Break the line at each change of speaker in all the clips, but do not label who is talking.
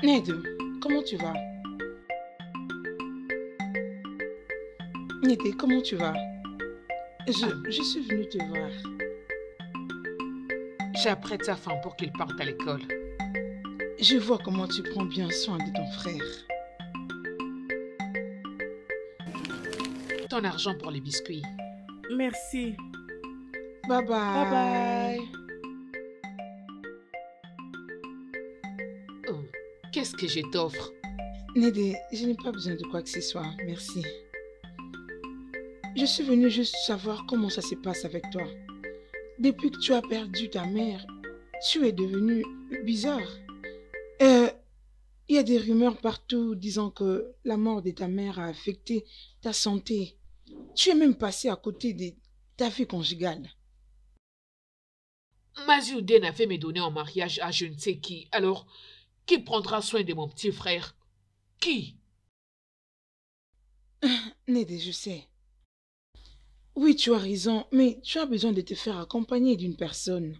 Ned, comment tu vas? Ned, comment tu vas?
Ah,
Je suis venue te voir.
j'apprête sa femme pour qu'il parte à l'école.
Je vois comment tu prends bien soin de ton frère.
Ton argent pour les biscuits.
Merci.
Bye
Bye
bye.
bye.
Oh, qu'est-ce que je t'offre?
Ned, je n'ai pas besoin de quoi que ce soit, merci. Je suis venue juste savoir comment ça se passe avec toi. Depuis que tu as perdu ta mère, tu es devenu bizarre. Euh, Il y a des rumeurs partout disant que la mort de ta mère a affecté ta santé. Tu es même passé à côté de ta vie conjugale.
Maziouden a fait me donner en mariage à je ne sais qui. Alors, qui prendra soin de mon petit frère? Qui?
Ned, je sais. Oui, tu as raison, mais tu as besoin de te faire accompagner d'une personne.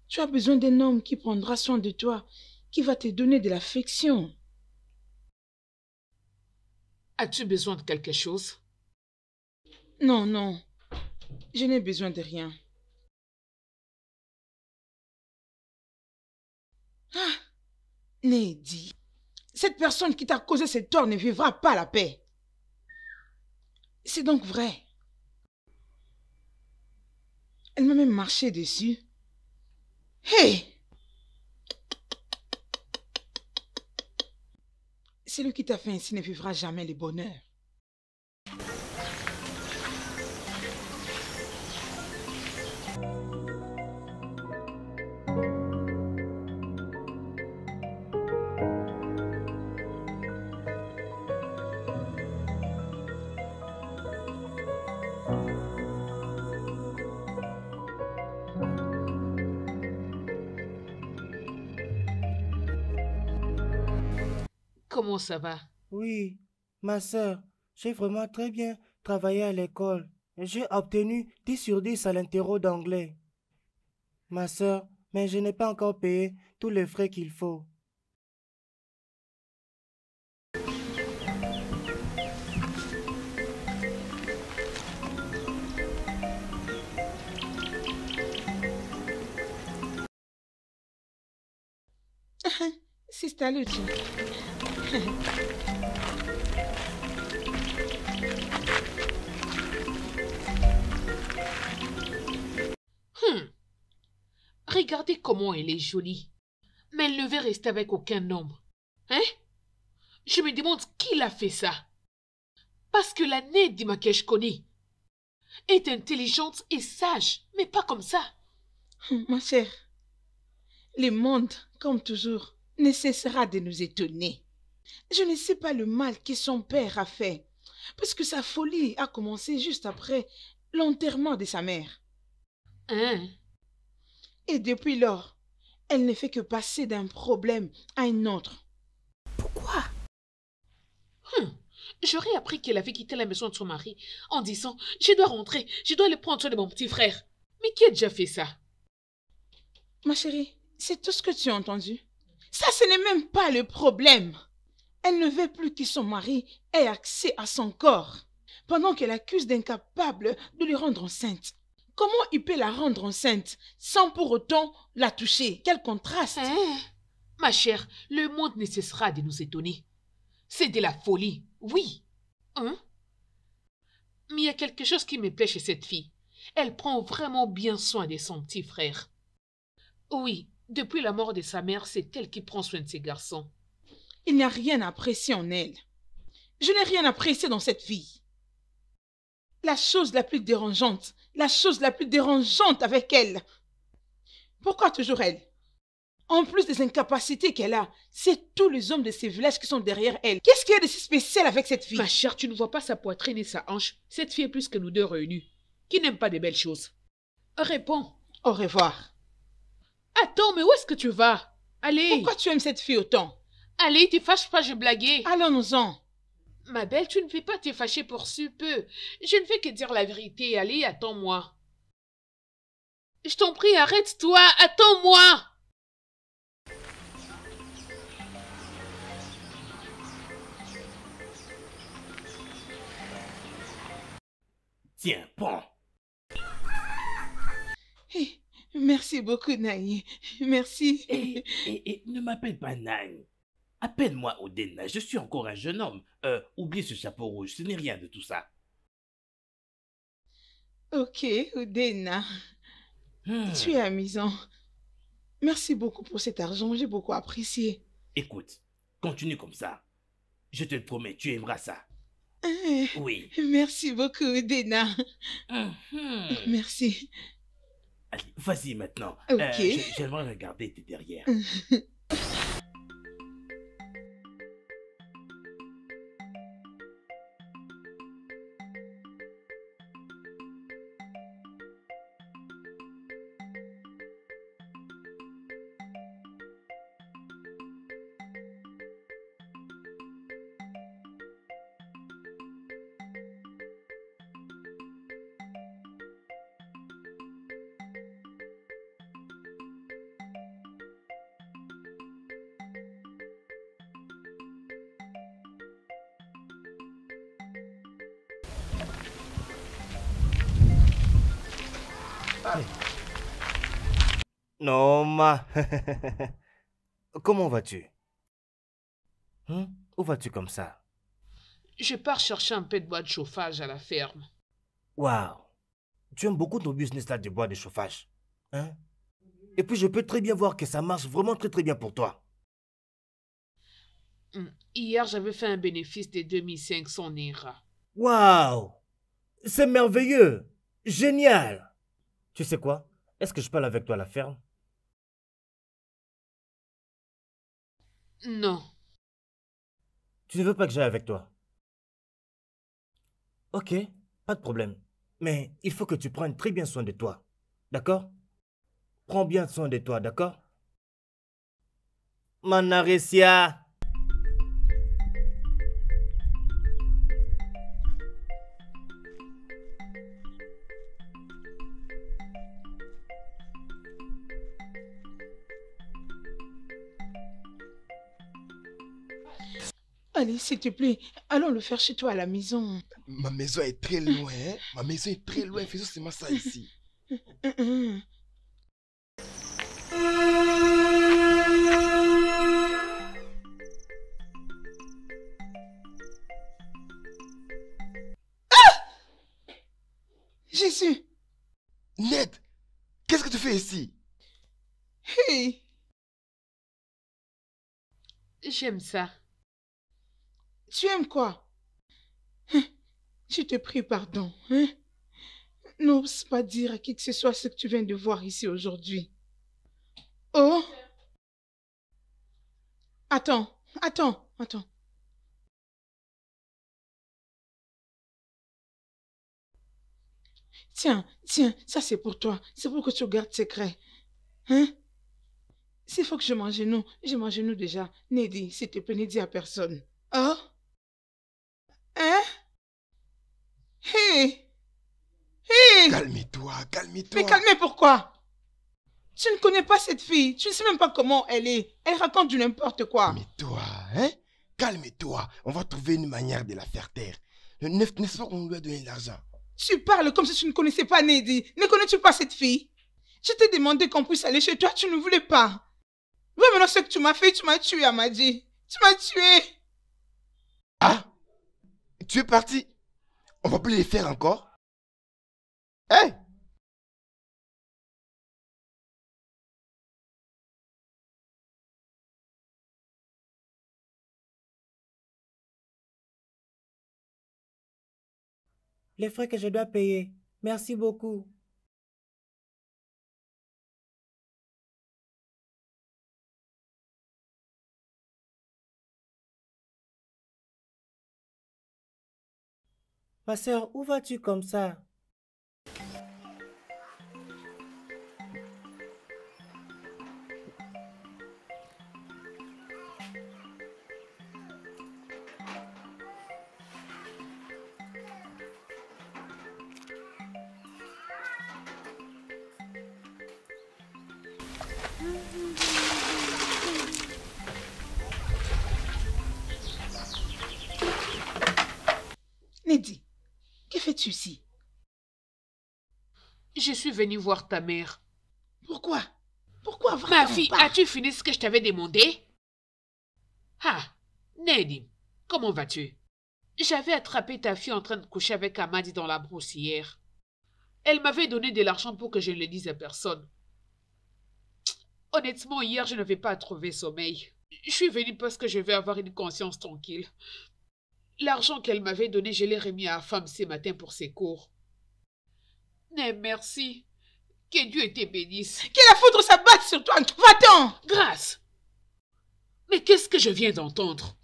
Tu as besoin d'un homme qui prendra soin de toi, qui va te donner de l'affection.
As-tu besoin de quelque chose?
Non, non, je n'ai besoin de rien. Ah, Nedi, cette personne qui t'a causé ce tort ne vivra pas la paix. C'est donc vrai. Elle m'a même marché dessus. Hé! Celui qui t'a fait ainsi ne vivra jamais le bonheur.
Comment ça va?
Oui, ma sœur, j'ai vraiment très bien travaillé à l'école. J'ai obtenu 10 sur 10 à l'interro d'anglais. Ma sœur, mais je n'ai pas encore payé tous les frais qu'il faut.
Sister Luchi.
Hum, regardez comment elle est jolie. Mais elle ne veut rester avec aucun homme. Hein? Je me demande qui l'a fait ça. Parce que la née d'Ima que je connais est intelligente et sage, mais pas comme ça.
Ma chère, le monde, comme toujours, ne cessera de nous étonner. Je ne sais pas le mal que son père a fait, parce que sa folie a commencé juste après l'enterrement de sa mère.
Hein?
Et depuis lors, elle ne fait que passer d'un problème à un autre.
Pourquoi?
Hum, j'aurais appris qu'elle avait quitté la maison de son mari en disant je dois rentrer, je dois aller prendre soin de mon petit frère. Mais qui a déjà fait ça?
Ma chérie, c'est tout ce que tu as entendu. Ça, ce n'est même pas le problème. Elle ne veut plus que son mari ait accès à son corps, pendant qu'elle accuse d'incapable de le rendre enceinte. Comment il peut la rendre enceinte sans pour autant la toucher? Quel contraste!
Hein? Ma chère, le monde ne cessera de nous étonner. C'est de la folie, oui. Hein? Mais il y a quelque chose qui me plaît chez cette fille. Elle prend vraiment bien soin de son petit frère. Oui, depuis la mort de sa mère, c'est elle qui prend soin de ses garçons.
Il n'y a rien à apprécier en elle. Je n'ai rien apprécié dans cette fille. La chose la plus dérangeante avec elle. Pourquoi toujours elle? En plus des incapacités qu'elle a, c'est tous les hommes de ces villages qui sont derrière elle. Qu'est-ce qu'il y a de si spécial avec cette fille?
Ma chère, tu ne vois pas sa poitrine et sa hanche. Cette fille est plus que nous deux réunis. Qui n'aime pas de belles choses? Réponds.
Au revoir.
Attends, mais où est-ce que tu vas? Allez.
Pourquoi tu aimes cette fille autant?
Allez, te fâche pas, je blaguais.
Allons-nous-en.
Ma belle, tu ne fais pas te fâcher pour si peu. Je ne fais que dire la vérité. Allez, attends-moi. Je t'en prie, arrête-toi. Attends-moi.
Tiens, prends.
Eh, merci beaucoup, Naï. Merci.
Et ne m'appelle pas Naï. Appelle-moi Odena, je suis encore un jeune homme. Oublie ce chapeau rouge, ce n'est rien de tout ça.
Ok, Odena. Tu es amusant. Merci beaucoup pour cet argent, j'ai beaucoup apprécié.
Écoute, continue comme ça. Je te le promets, tu aimeras ça. Oui.
Merci beaucoup, Odena. Merci.
Allez, vas-y maintenant.
Ok.
J'aimerais regarder tes derrière.
Non, ma. Comment vas-tu? Où vas-tu comme ça?
Je pars chercher un peu de bois de chauffage à la ferme.
Waouh! Tu aimes beaucoup ton business là de bois de chauffage. Hein? Et puis je peux très bien voir que ça marche vraiment très bien pour toi.
Hier, j'avais fait un bénéfice de 2500 Naira.
Waouh! C'est merveilleux! Génial! Tu sais quoi? Est-ce que je peux aller avec toi à la ferme?
Non.
Tu ne veux pas que j'aille avec toi? Ok, pas de problème. Mais il faut que tu prennes très bien soin de toi. D'accord? Prends bien soin de toi, d'accord? Manaresia!
Allez, s'il te plaît, allons le faire chez toi à la maison.
Ma maison est très loin, hein? Ma maison est très loin, faisons seulement ça ici.
Jésus!
Ned, qu'est-ce que tu fais ici?
Hey!
J'aime ça.
Tu aimes quoi? Je te prie pardon. Hein? N'ose pas dire à qui que ce soit ce que tu viens de voir ici aujourd'hui. Oh! Attends. Tiens, ça c'est pour toi. C'est pour que tu gardes secret. Hein? S'il faut que je m'agenouille déjà. Nedi, s'il te plaît, ne dis à personne. Oh? Hein? Hey!
Calme-toi.
Mais calmez pourquoi? Tu ne connais pas cette fille. Tu ne sais même pas comment elle est. Elle raconte du n'importe quoi.
Mais toi, hein? Calme-toi. On va trouver une manière de la faire taire. N'est-ce pas qu'on lui a donné l'argent?
Tu parles comme si tu ne connaissais pas Nedi. Ne connais-tu pas cette fille? Je t'ai demandé qu'on puisse aller chez toi. Tu ne voulais pas. Vois maintenant ce que tu m'as fait. Tu m'as tué, Amadi. Tu m'as tué.
Ah? Tu es parti? On va plus les faire encore? Hein?
Les frais que je dois payer. Merci beaucoup. Ma sœur, où vas-tu comme ça?
Nedi, que fais-tu ici?
Je suis venue voir ta mère.
Pourquoi? Pourquoi
Ma
vraiment
fille,
pas?
as-tu fini ce que je t'avais demandé? Ah, Nedim, comment vas-tu? J'avais attrapé ta fille en train de coucher avec Amadi dans la brousse hier. Elle m'avait donné de l'argent pour que je ne le dise à personne. Honnêtement, hier, je n'avais pas trouvé sommeil. Je suis venue parce que je veux avoir une conscience tranquille. L'argent qu'elle m'avait donné, je l'ai remis à la femme ce matin pour ses cours. Mais merci. Que Dieu te bénisse.
Qu'il a foutre sa batte sur toi. Va-t'en.
Grâce. Mais qu'est-ce que je viens d'entendre?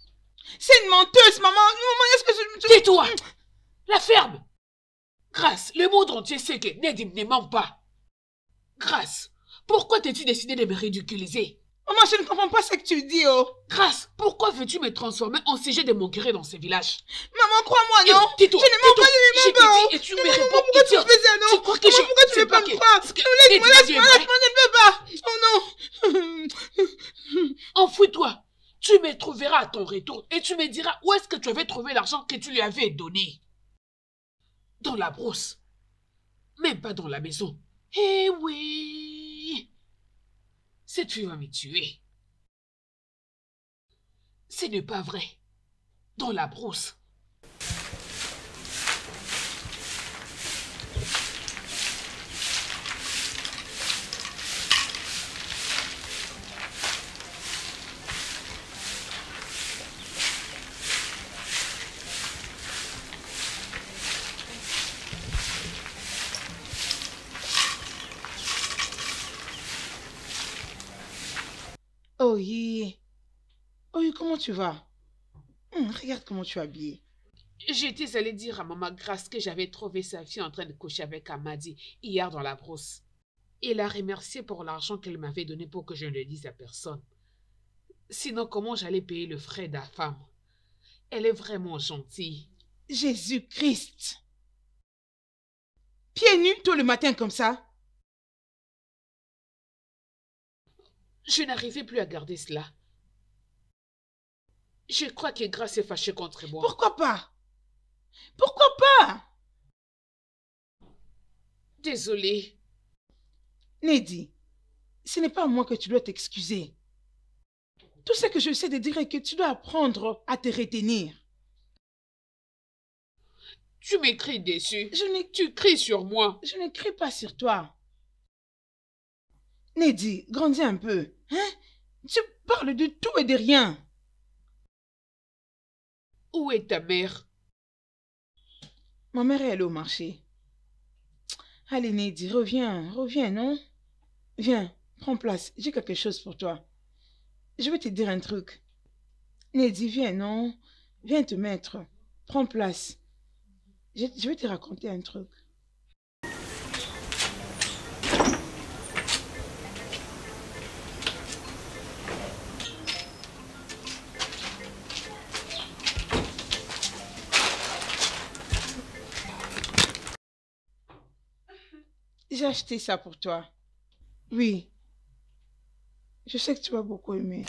C'est une menteuse, maman. Maman, est-ce que je...
Tais-toi. La ferme. Grâce, le monde entier sait que Nedim ne ment pas. Grâce, pourquoi t'es-tu décidé de me ridiculiser?
Maman, je ne comprends pas ce que tu dis, oh.
Grâce, pourquoi veux-tu me transformer en sujet de mon curé dans ce village?
Maman, crois-moi, non.
Tais-toi,
Je ne mens pas, je ne mens pas.
Et tu me
Maman,
réponds,
pourquoi tu
idiote.
fais ça, non?
Tu crois que
Maman, pourquoi tu ne veux pas me croire? Laisse-moi, je ne veux pas. Oh non.
Enfuis-toi. Tu me trouveras à ton retour et tu me diras où est-ce que tu avais trouvé l'argent que tu lui avais donné. Dans la brousse. Même pas dans la maison. Eh oui. Cette fille va me tuer. Ce n'est pas vrai. Dans la brousse.
Oh, yeah. Oh, yeah, comment tu vas? Regarde comment tu es habillée.
J'étais allée dire à maman Grace que j'avais trouvé sa fille en train de coucher avec Amadi hier dans la brousse. Elle a remercié pour l'argent qu'elle m'avait donné pour que je ne le dise à personne. Sinon, comment j'allais payer le frais de la femme? Elle est vraiment gentille.
Jésus-Christ. Pieds nus tôt le matin comme ça?
Je n'arrivais plus à garder cela. Je crois que Grace est fâchée contre moi.
Pourquoi pas? Pourquoi pas?
Désolée.
Nedi, ce n'est pas à moi que tu dois t'excuser. Tout ce que je sais de dire est que tu dois apprendre à te retenir.
Tu m'écris dessus.
Tu
cries sur moi.
Je ne crie pas sur toi. Nedi, grandis un peu. Hein? Tu parles de tout et de rien.
Où est ta mère?
Ma mère est allée au marché. Allez, Nedi, reviens, non? Viens, prends place, j'ai quelque chose pour toi. Je vais te dire un truc. Nedi, viens, non? Viens te mettre. Prends place. Je vais te raconter un truc. J'ai acheté ça pour toi. Oui. Je sais que tu vas beaucoup aimer.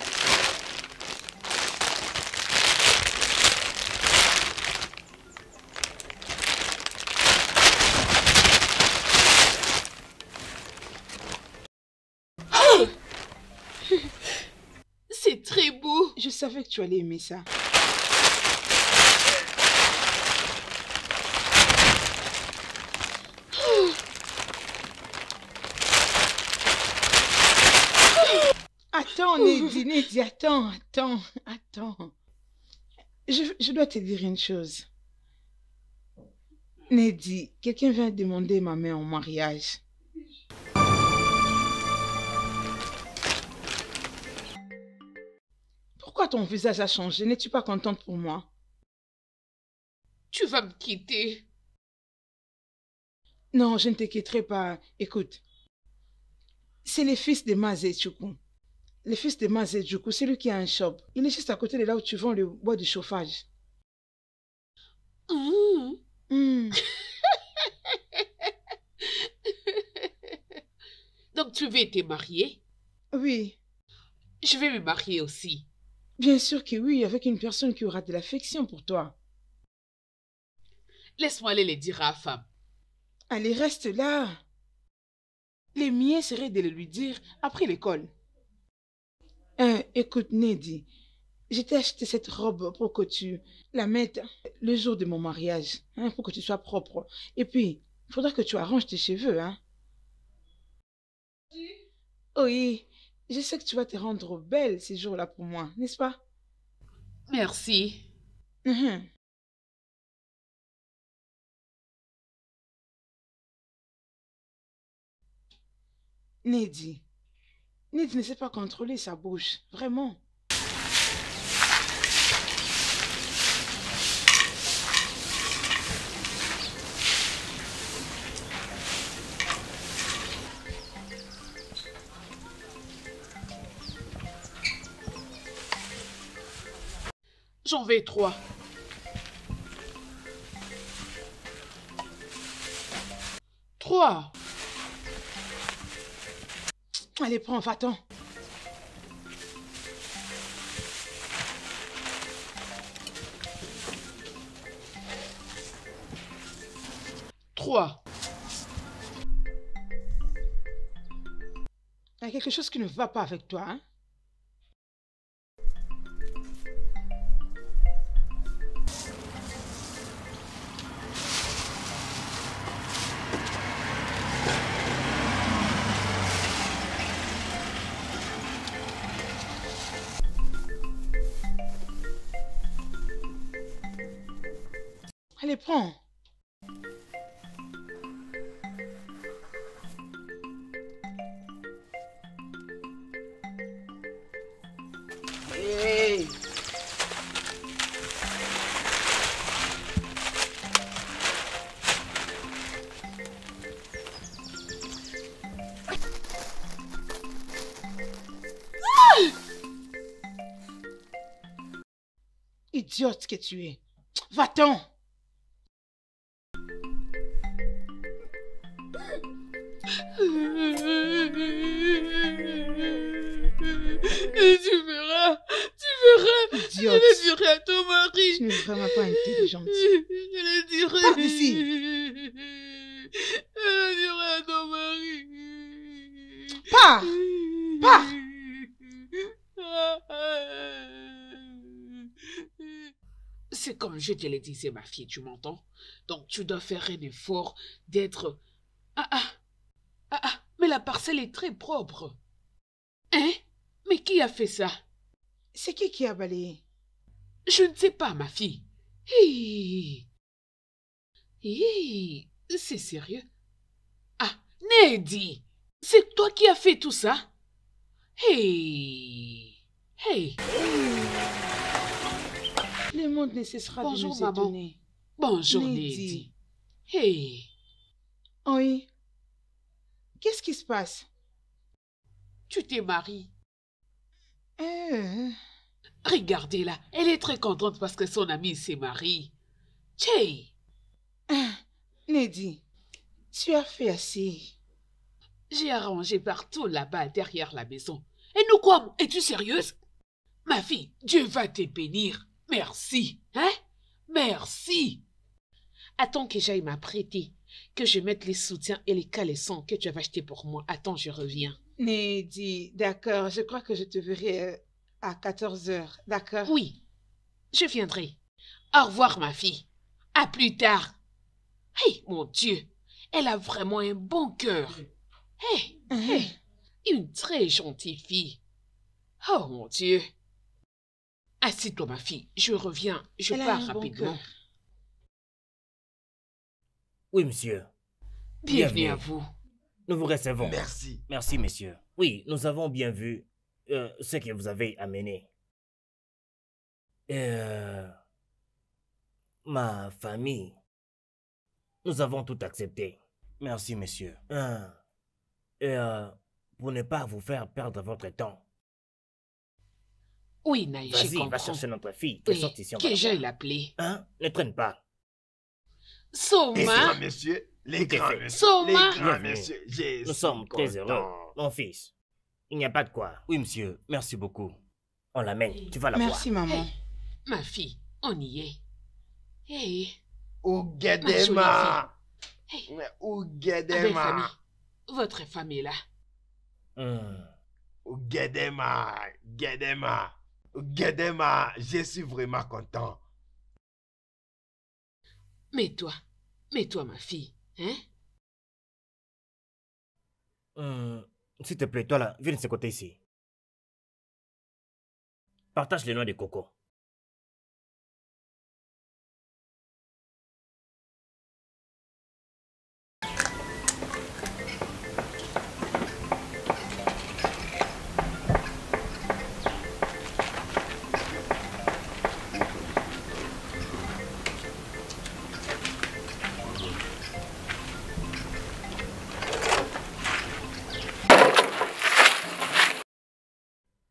C'est très beau.
Je savais que tu allais aimer ça. Attends, Nedi, attends. Je dois te dire une chose. Nedi, quelqu'un vient demander ma main en mariage. Pourquoi ton visage a changé? N'es-tu pas contente pour moi?
Tu vas me quitter.
Non, je ne te quitterai pas. Écoute, c'est le fils de Mazé Choukou. Le fils de Mazé Choukou, c'est lui qui a un shop. Il est juste à côté de là où tu vends le bois de chauffage.
Donc tu veux te marier?
Oui.
Je vais me marier aussi.
Bien sûr que oui, avec une personne qui aura de l'affection pour toi.
Laisse-moi aller le dire à la femme.
Allez, reste là. Les miens seraient de le lui dire après l'école. Écoute, Nedi, je t'ai acheté cette robe pour que tu la mettes le jour de mon mariage, hein, pour que tu sois propre. Et puis, il faudra que tu arranges tes cheveux, hein. Oui, je sais que tu vas te rendre belle ces jours-là pour moi, n'est-ce pas?
Merci.
Mhm. Nedi, Nedi ne sait pas contrôler sa bouche, vraiment.
J'en vais 3. Trois.
Allez, prends, va-t'en.
Trois.
Il y a quelque chose qui ne va pas avec toi, hein? Allez, prends.
Hey!
Idiote que tu es. Va-t'en.
Tu verras. Je
Idiote.
le dirai à ton mari.
Tu n'es vraiment pas intelligente.
Je le dirai.
Pars d'ici.
Je le dirai à ton mari.
Pars. Pars.
C'est comme je te l'ai dit, c'est ma fille, tu m'entends? Donc tu dois faire un effort d'être... mais la parcelle est très propre. Hein? Mais qui a fait ça?
C'est qui a balayé?
Je ne sais pas, ma fille. Hi. Hi. C'est sérieux? Ah, Nedi, c'est toi qui as fait tout ça? Hey. Hey.
Le monde ne cessera de
Bonjour,
nous
maman.
étonner.
Bonjour,
Nedi.
Nedi. Hey.
Oui. Qu'est-ce qui se passe?
Tu t'es mariée.
Euh,
Regardez-la, elle est très contente parce que son amie s'est mariée. Tchè.
Nedi, tu as fait assez.
J'ai arrangé partout là-bas derrière la maison. Et nous quoi? Es-tu sérieuse? Ma fille, Dieu va te bénir. Merci. Hein? Merci. Attends que j'aille m'apprêter, que je mette les soutiens et les caleçons que tu avais achetés pour moi. Attends, je reviens.
Nedi, d'accord, je crois que je te verrai à 14h, d'accord?
Oui, je viendrai. Au revoir, ma fille. À plus tard. Hey, mon Dieu, elle a vraiment un bon cœur. Hey, hey, une très gentille fille. Oh, mon Dieu. Assieds-toi, ma fille. Je reviens. Je
Elle a
pars
un bon
rapidement.
cœur.
Oui, monsieur.
Bienvenue à vous.
Nous vous recevons.
Merci.
Merci, monsieur. Oui, nous avons bien vu ce que vous avez amené. Ma famille, nous avons tout accepté. Merci, monsieur. Pour ne pas vous faire perdre votre temps.
Oui, Naï, je
Vas-y, va
comprends.
chercher notre fille.
Oui,
Elle sort ici, on va
que
la
j'aille
voir.
l'appeler.
Hein? Ne traîne pas.
Les
Soma.
grands messieurs, les
Tout à
grands
fait.
messieurs,
Soma.
les grands
Bienvenue.
messieurs, je
Nous
suis
sommes très
content.
heureux. Mon fils, il n'y a pas de quoi. Oui, monsieur, merci beaucoup. On l'amène, tu vas la voir.
Merci, maman.
Ma fille, on y est. Hey,
Ougedema.
Hey.
Mais
ma belle famille.
Ougedema.
Votre femme est là.
Guedema, je suis vraiment content.
Mais toi, ma fille, hein?
S'il te plaît, toi là, viens de ce côté ici. Partage les noix de coco.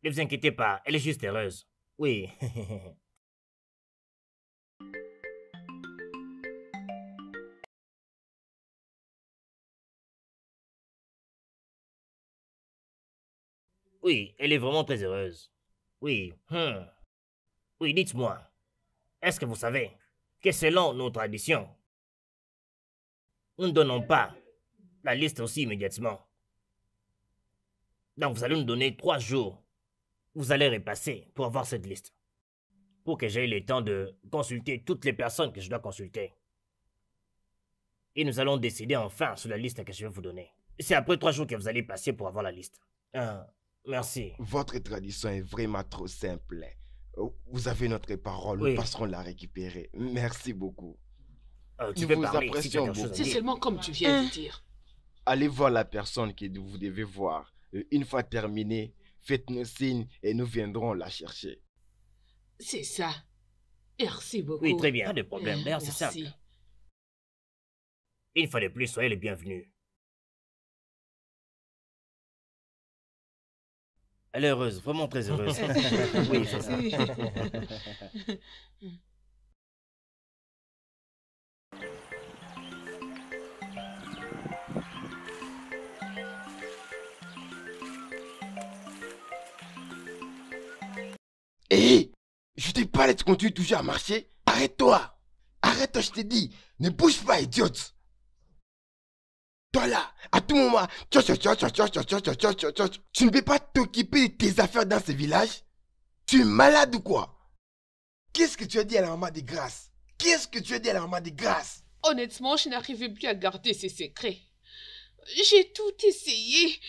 Ne vous inquiétez pas, elle est juste heureuse. Oui. Oui, elle est vraiment très heureuse. Oui. Oui, dites-moi. Est-ce que vous savez que selon nos traditions, nous ne donnons pas la liste aussi immédiatement. Donc vous allez nous donner 3 jours. Vous allez repasser pour avoir cette liste. Pour que j'aie le temps de consulter toutes les personnes que je dois consulter. Et nous allons décider enfin sur la liste que je vais vous donner. C'est après 3 jours que vous allez passer pour avoir la liste. Merci.
Votre tradition est vraiment trop simple. Vous avez notre parole,
Oui.
nous passerons la récupérer. Merci beaucoup.
Tu
Nous
peux
vous
parler si tu as
apprécions
quelque chose à
beaucoup.
C'est
dire.
seulement comme tu viens de dire.
Allez voir la personne que vous devez voir. Une fois terminé, faites-nous signe et nous viendrons la chercher.
C'est ça. Merci beaucoup.
Oui, très bien, pas de problème. D'ailleurs, c'est
Merci.
simple. Une fois de plus, soyez les bienvenus. Elle est heureuse, vraiment très heureuse. Oui, c'est ça.
Hé, je te parle, tu continues toujours à marcher. Arrête-toi. Arrête-toi, je te dis. Ne bouge pas, idiote. Toi là, à tout moment, tu ne peux pas t'occuper de tes affaires dans ce village? Tu es malade ou quoi? Qu'est-ce que tu as dit à la maman de grâce? Qu'est-ce que tu as dit à la maman de grâce?
Honnêtement, je n'arrivais plus à garder ses secrets. J'ai tout essayé.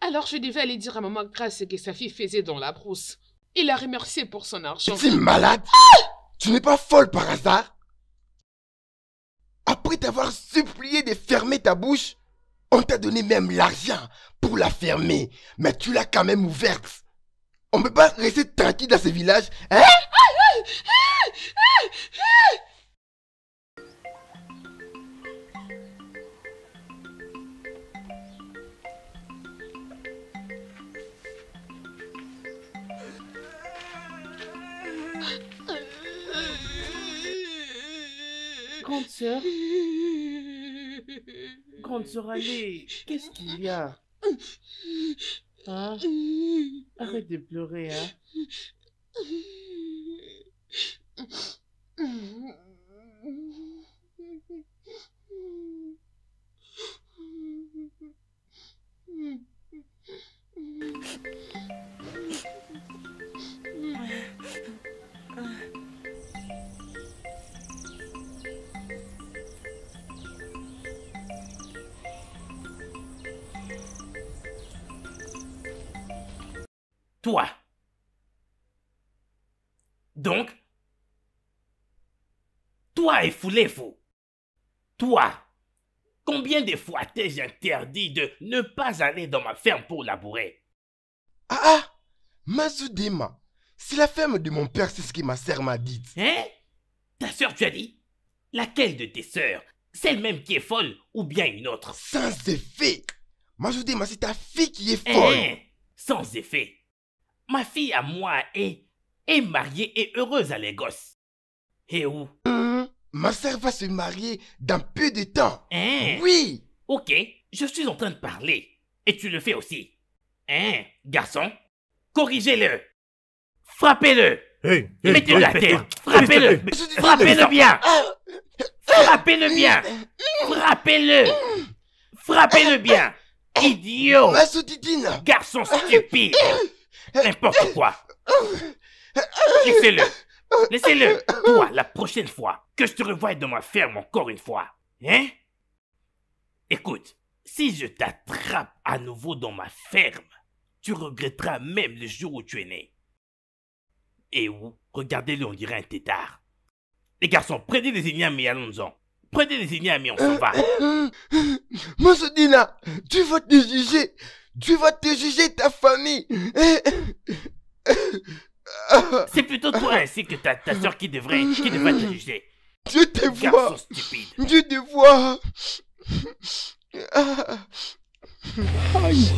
Alors je devais aller dire à maman Grace ce que sa fille faisait dans la brousse. Et la remercier pour son argent.
Tu es malade? Tu n'es pas folle par hasard? Après t'avoir supplié de fermer ta bouche, on t'a donné même l'argent pour la fermer, mais tu l'as quand même ouverte. On ne peut pas rester tranquille dans ce village, hein?
Grande sœur, allez, qu'est-ce qu'il y a? Hein? Arrête de pleurer, hein? Toi. Donc, toi et Foulefou. Toi. Combien de fois t'ai-je interdit de ne pas aller dans ma ferme pour labourer?
Ah, Mazudema, c'est la ferme de mon père, c'est ce que ma sœur m'a dit.
Hein? Ta sœur, tu as dit? Laquelle de tes sœurs? Celle même qui est folle ou bien une autre?
Sans effet. Mazudema, c'est ta fille qui est folle.
Hein? Sans effet. Ma fille à moi est mariée et heureuse à Lagos. Et où?
Ma sœur va se marier dans peu de temps.
Hein?
Oui.
Ok, je suis en train de parler. Et tu le fais aussi. Hein, garçon? Corrigez-le. Frappez-le.
Hey,
Mettez-le à terre. Frappez-le. Frappez-le bien. Frappez-le bien. Frappez-le. Frappez-le bien. Idiot.
Massoudine.
Garçon stupide. N'importe quoi. Laissez-le. Laissez-le. Toi, la prochaine fois que je te revoie dans ma ferme encore une fois. Hein? Écoute, si je t'attrape à nouveau dans ma ferme, tu regretteras même le jour où tu es né. Et où? Regardez-le, on dirait un tétard. Les garçons, prenez des ignames et allons-en. Prenez des ignames et on s'en va.
Massoudina, tu vas te juger. Tu vas te juger ta famille.
C'est plutôt toi ainsi que ta soeur qui devrait te juger.
Je te vois.
Garçon stupide.
Je te vois.
Aïe.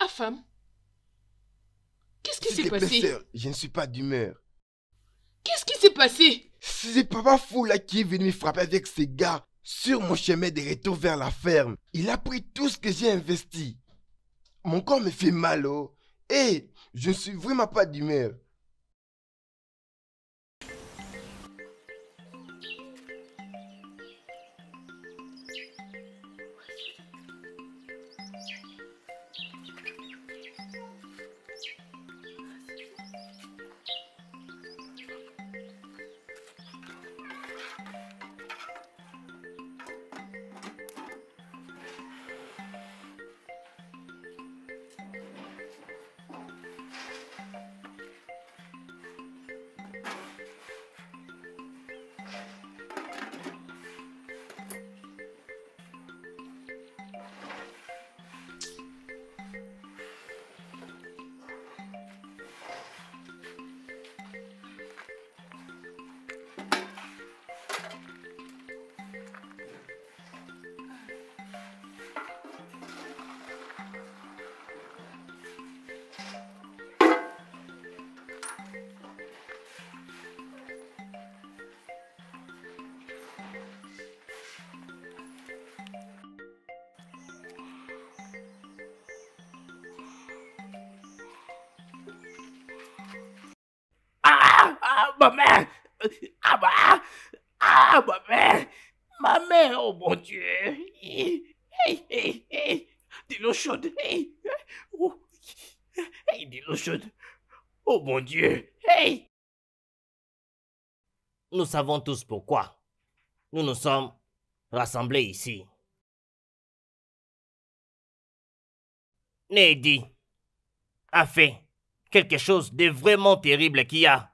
Femme, qu'est-ce qui
S'il
s'est
te plaît,
passé?
sœur, je ne suis pas d'humeur.
Qu'est-ce qui s'est passé?
C'est Papa Fou là qui est venu me frapper avec ses gars sur mon chemin de retour vers la ferme. Il a pris tout ce que j'ai investi. Mon corps me fait mal, oh. Et je ne suis vraiment pas d'humeur.
Ma mère! Ma mère! Ma mère, oh mon Dieu! De l'eau chaude! De l'eau chaude! Oh mon Dieu!
Nous savons tous pourquoi nous nous sommes rassemblés ici. Nedi a fait quelque chose de vraiment terrible qui a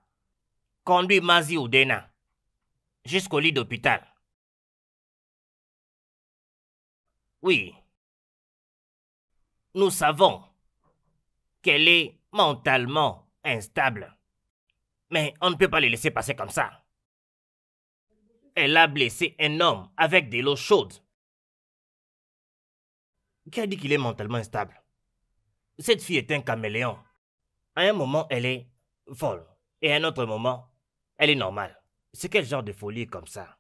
conduit Mazi Oudena jusqu'au lit d'hôpital. Oui, nous savons qu'elle est mentalement instable, mais on ne peut pas les laisser passer comme ça. Elle a blessé un homme avec de l'eau chaude. Qui a dit qu'il est mentalement instable? Cette fille est un caméléon. À un moment, elle est folle, et à un autre moment, elle est normale. C'est quel genre de folie comme ça?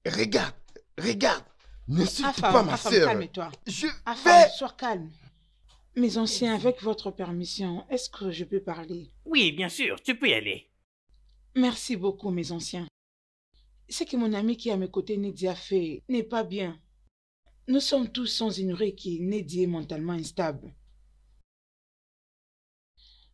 Regarde, regarde. N'insulte
Afam,
pas ma
Afam,
sœur.
calme-toi.
Je
Afam,
vais...
sois calme. Mes anciens, avec votre permission, est-ce que je peux parler?
Oui, bien sûr, tu peux y aller.
Merci beaucoup, mes anciens. Ce que mon ami qui est à mes côtés, Nedi, a fait n'est pas bien. Nous sommes tous sans ignorer que Nedi est mentalement instable.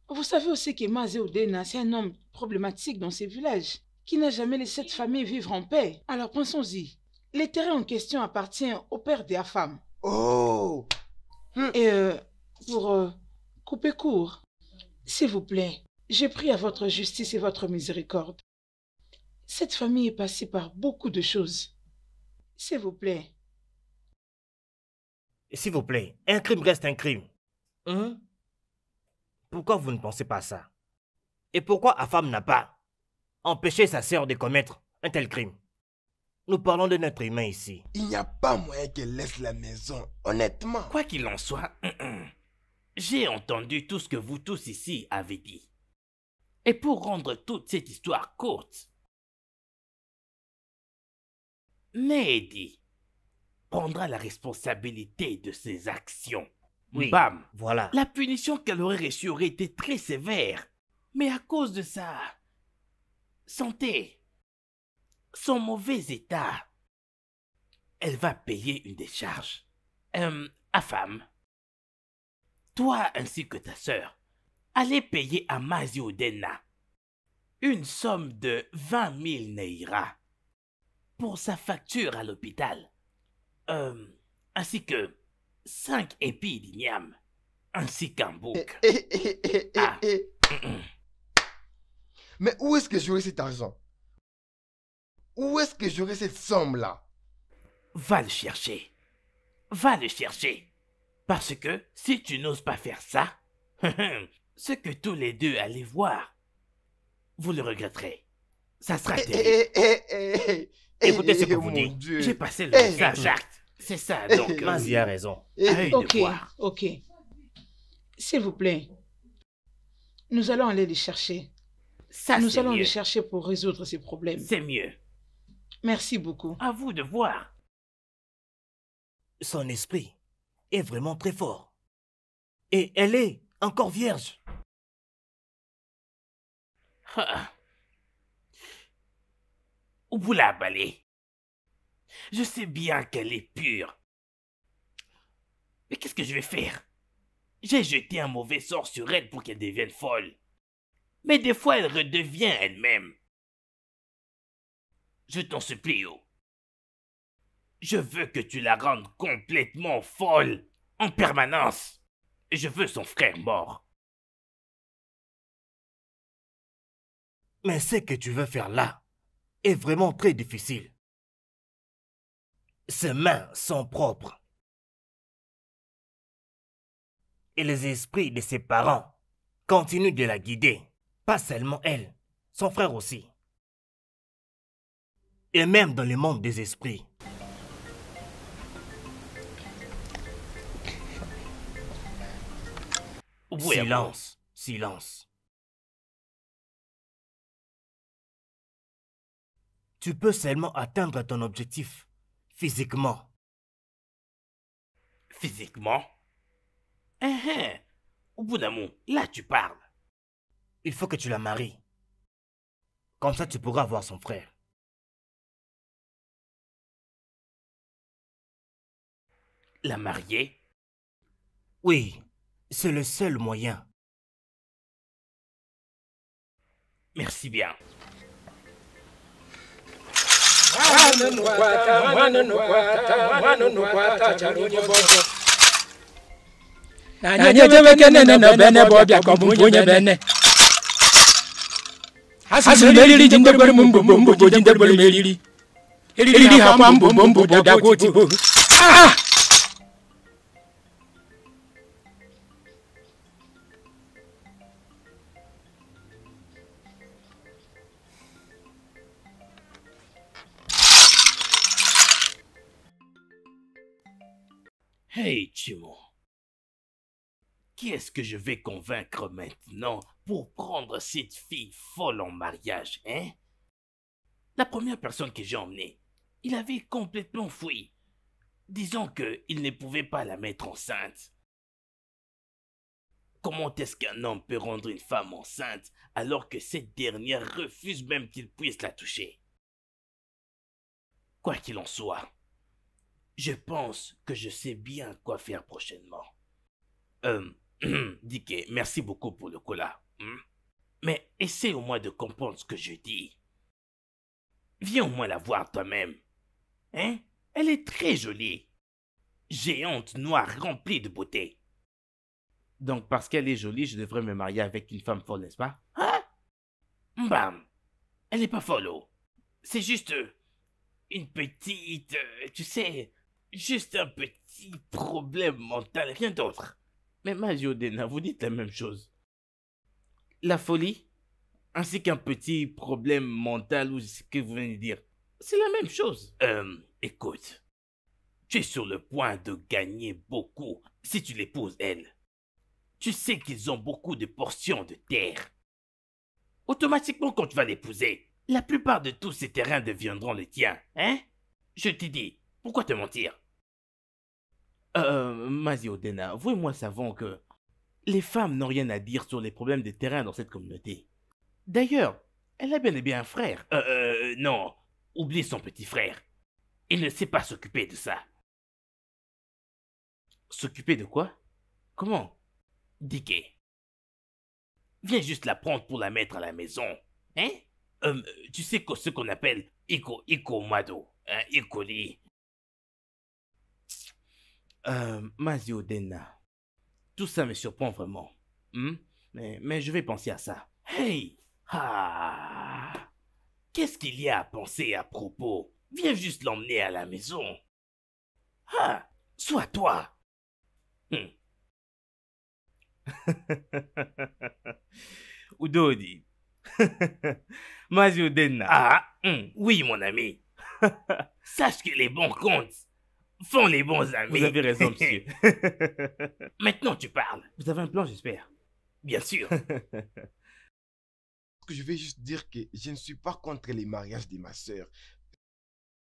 Vous savez aussi que Mazi Oudena, c'est un homme problématique dans ces villages, qui n'a jamais laissé cette famille vivre en paix. Alors pensons-y. Le terrain en question appartient au père de Afam.
Oh.
Et pour couper court, s'il vous plaît, je prie à votre justice et votre miséricorde. Cette famille est passée par beaucoup de choses. S'il vous plaît.
S'il vous plaît, un crime reste un crime. Hein? Pourquoi vous ne pensez pas à ça? Et pourquoi Afam n'a pas empêché sa sœur de commettre un tel crime? Nous parlons de notre humain ici.
Il n'y a pas moyen qu'elle laisse la maison, honnêtement.
Quoi qu'il en soit, j'ai entendu tout ce que vous tous ici avez dit. Et pour rendre toute cette histoire courte, Nehedi prendra la responsabilité de ses actions.
Oui,
Bam!
voilà.
La punition qu'elle aurait reçue aurait été très sévère. Mais à cause de sa santé, son mauvais état, elle va payer une décharge. Afam, toi ainsi que ta sœur, allez payer à Maziodena une somme de 20 000 Neira pour sa facture à l'hôpital, ainsi que 5 épis d'igname, ainsi qu'un bouc. Ah.
Mais où est-ce que j'aurai cet argent? Où est-ce que j'aurai cette somme-là?
Va le chercher. Va le chercher. Parce que si tu n'oses pas faire ça, ce que tous les deux allez voir, vous le regretterez. Ça sera terrible. Écoutez ce que vous
mon
dites.
Dieu.
J'ai passé le message acte. C'est ça, donc.
Mazi a raison.
À eux de
Ok,
voir.
ok. S'il vous plaît, nous allons aller les chercher.
Ça,
Nous
c'est
allons
mieux.
les chercher pour résoudre ces problèmes.
C'est mieux.
Merci beaucoup.
À vous de voir.
Son esprit est vraiment très fort. Et elle est encore vierge.
Ah. Ouboula Balé. Je sais bien qu'elle est pure. Mais qu'est-ce que je vais faire? J'ai jeté un mauvais sort sur elle pour qu'elle devienne folle. Mais des fois, elle redevient elle-même. Je t'en supplie, oh. Je veux que tu la rendes complètement folle, en permanence. Je veux son frère mort.
Mais ce que tu veux faire là est vraiment très difficile. Ses mains sont propres. Et les esprits de ses parents continuent de la guider. Pas seulement elle, son frère aussi. Et même dans le monde des esprits.
Oui,
Silence, silence. Tu peux seulement atteindre ton objectif physiquement.
physiquement. Au bout d'un mot, là tu parles.
Il faut que tu la maries. Comme ça, tu pourras voir son frère.
La marier?
Oui, c'est le seul moyen.
Merci bien. Hey, Chimo. Qui est-ce que je vais convaincre maintenant pour prendre cette fille folle en mariage, hein? La première personne que j'ai emmenée, il avait complètement fui. Disons qu'il ne pouvait pas la mettre enceinte. Comment est-ce qu'un homme peut rendre une femme enceinte alors que cette dernière refuse même qu'il puisse la toucher? Quoi qu'il en soit, je pense que je sais bien quoi faire prochainement. Dike, merci beaucoup pour le cola. Mais essaie au moins de comprendre ce que je dis. Viens au moins la voir toi-même. Hein? Elle est très jolie. Géante, noire, remplie de beauté. Donc parce qu'elle est jolie, je devrais me marier avec une femme folle, n'est-ce pas? Hein? Bam! Elle n'est pas folle, oh. C'est juste une petite, tu sais, Juste un petit problème mental, rien d'autre. Mais Maziodena, vous dites la même chose. La folie, ainsi qu'un petit problème mental ou ce que vous venez de dire, c'est la même chose. Écoute, tu es sur le point de gagner beaucoup si tu l'épouses, elle. Tu sais qu'ils ont beaucoup de portions de terre. Automatiquement, quand tu vas l'épouser, la plupart de tous ces terrains deviendront les tiens, hein? Je t'ai dit, pourquoi te mentir? Maziodena, vous et moi savons que les femmes n'ont rien à dire sur les problèmes de terrain dans cette communauté. D'ailleurs, elle a bien et bien un frère. Non, oublie son petit frère. Il ne sait pas s'occuper de ça. S'occuper de quoi? Comment? Dicky. Viens juste la prendre pour la mettre à la maison. Hein? Tu sais ce qu'on appelle Iko Mado. Hein? Ikoli. Maziodena. Tout ça me surprend vraiment. Mais je vais penser à ça. Hey! Ah! Qu'est-ce qu'il y a à penser à propos? Viens juste l'emmener à la maison. Ah! Sois toi. Udodi. Maziodena. Ah! Oui, mon ami. Sache que les bons comptes font les bons amis. Vous avez raison, monsieur. Maintenant, tu parles. Vous avez un plan, j'espère. Bien sûr.
Je vais juste dire que je ne suis pas contre les mariages de ma sœur.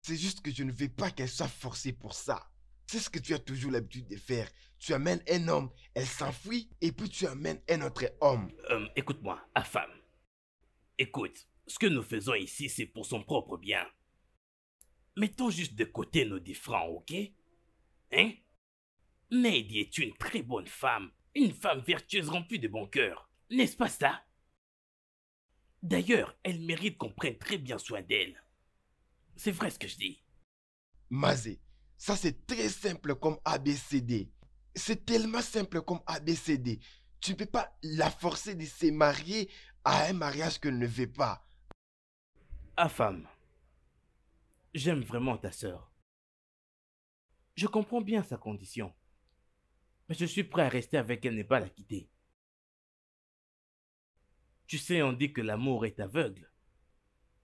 C'est juste que je ne veux pas qu'elle soit forcée pour ça. C'est ce que tu as toujours l'habitude de faire. Tu amènes un homme, elle s'enfuit, et puis tu amènes un autre homme.
Écoute-moi, Afam. Écoute, ce que nous faisons ici, c'est pour son propre bien. Mettons juste de côté nos différends, ok? Hein? Nady est une très bonne femme. Une femme vertueuse remplie de bon cœur. N'est-ce pas ça? D'ailleurs, elle mérite qu'on prenne très bien soin d'elle. C'est vrai ce que je dis.
Mazé, ça c'est très simple comme ABCD. C'est tellement simple comme ABCD. Tu ne peux pas la forcer de se marier à un mariage qu'elle ne veut pas.
Afam, j'aime vraiment ta sœur. Je comprends bien sa condition. Mais je suis prêt à rester avec elle et pas la quitter. Tu sais, on dit que l'amour est aveugle.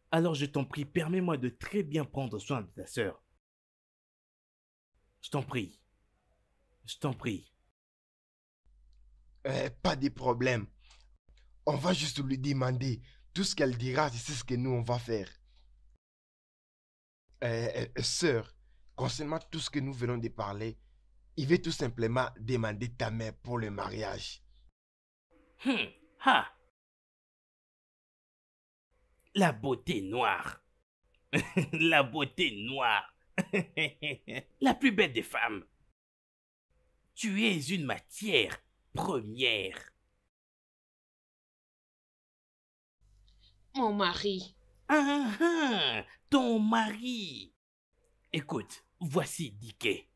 Alors je t'en prie, permets-moi de très bien prendre soin de ta sœur. Je t'en prie. Je t'en prie.
Pas de problème. On va juste lui demander. Tout ce qu'elle dira, c'est ce que nous on va faire. Sœur, concernant tout ce que nous venons de parler, il veut tout simplement demander ta main pour le mariage.
Ha! La beauté noire. La beauté noire. La plus belle des femmes. Tu es une matière première.
Mon mari.
Ton mari. Écoute, voici Dicky.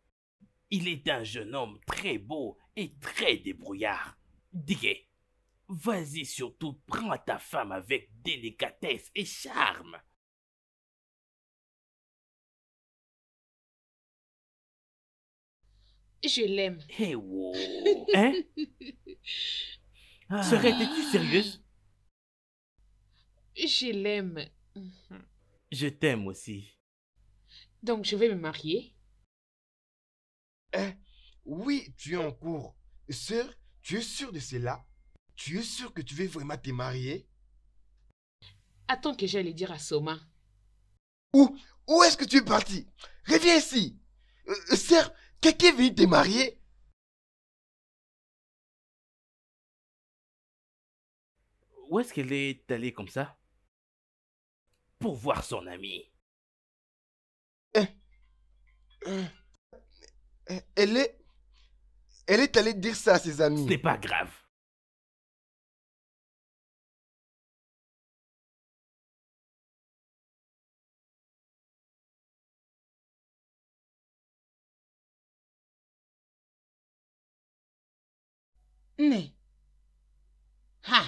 Il est un jeune homme très beau et très débrouillard. Dicky, vas-y surtout, prends ta femme avec délicatesse et charme.
Je l'aime.
Eh wow. Hein? Serais-tu sérieuse?
Je l'aime.
Je t'aime aussi.
Donc je vais me marier.
Oui, tu es en cours. Sœur, tu es sûre de cela? Tu es sûre que tu veux vraiment te marier?
Attends que j'aille le dire à Soma.
Où est-ce que tu es parti? Reviens ici. Sœur, quelqu'un est venu te marier?
Où est-ce qu'elle est allée comme ça? Pour voir son ami.
Elle est allée dire ça à ses
Ce
amis.
n'est pas grave.
Né. Ha!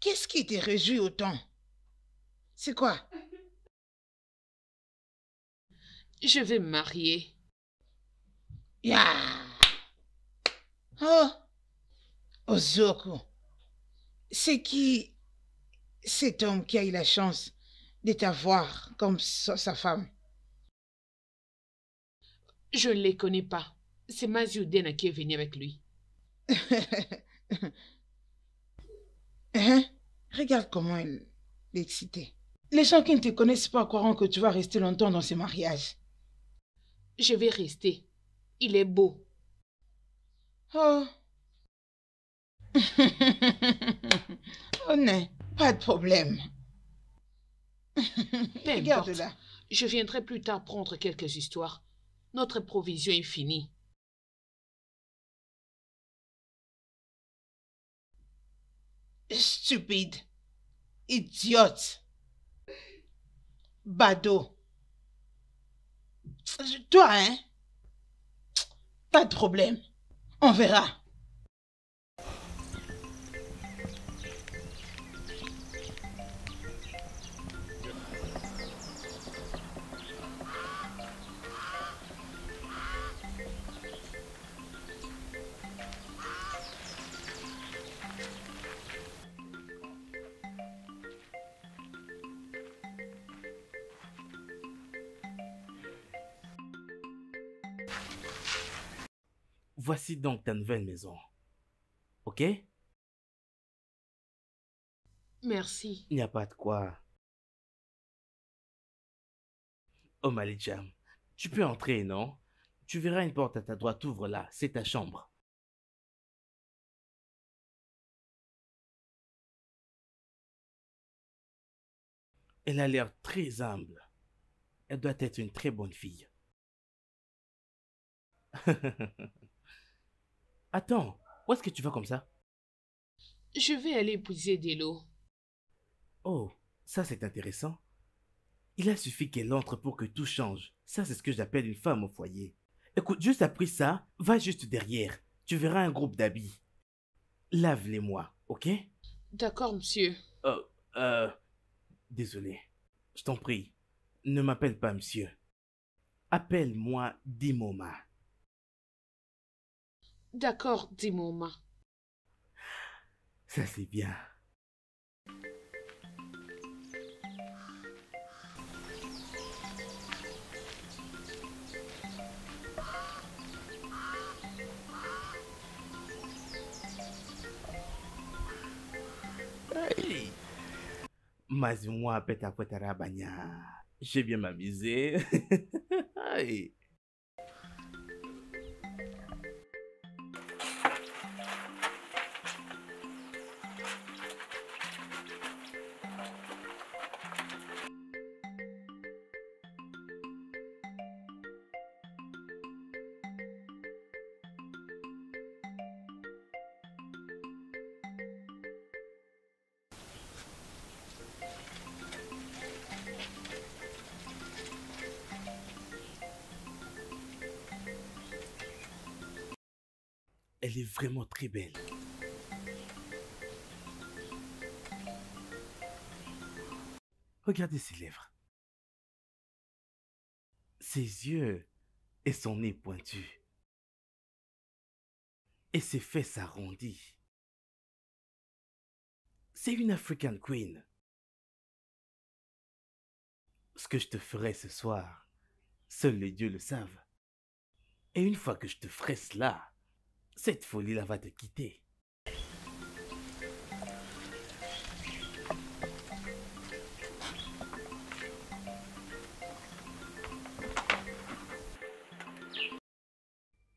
Qu'est-ce qui te réjouit autant? C'est quoi?
Je vais me marier.
Ya! Oh! Ozoko, c'est qui cet homme qui a eu la chance de t'avoir comme sa femme?
Je ne les connais pas. C'est Maziudena qui est venu avec lui.
Hein? Regarde comment elle est excitée. Les gens qui ne te connaissent pas croiront que tu vas rester longtemps dans ce mariage.
Je vais rester. Il est beau.
Oh! Oh non, pas de problème.
Peu
Regarde
importe.
là.
Je viendrai plus tard prendre quelques histoires. Notre provision est finie.
Stupide. Idiote. Badaud. Toi, hein? Pas de problème. On verra.
Voici donc ta nouvelle maison. Ok?
Merci.
Il n'y a pas de quoi. Oh Malicham, tu peux entrer, non? Tu verras une porte à ta droite, ouvre là, c'est ta chambre. Elle a l'air très humble. Elle doit être une très bonne fille. Attends, où est-ce que tu vas comme ça?
Je vais aller épuiser de l'eau.
Oh, ça c'est intéressant. Il a suffi qu'elle entre pour que tout change. Ça c'est ce que j'appelle une femme au foyer. Écoute, juste après ça, va juste derrière. Tu verras un groupe d'habits. Lave-les-moi, ok?
D'accord, monsieur.
Euh, désolé. Je t'en prie, ne m'appelle pas monsieur. Appelle-moi Dimoma.
D'accord, dis-moi.
Ça c'est bien. Hey. Mazimwa peta petara banya. J'ai bien m'amusé. Hey. Elle est vraiment très belle. Regardez ses lèvres, ses yeux et son nez pointu. Et ses fesses arrondies. C'est une African Queen. Ce que je te ferai ce soir, seuls les dieux le savent. Et une fois que je te ferai cela, cette folie-là va te quitter.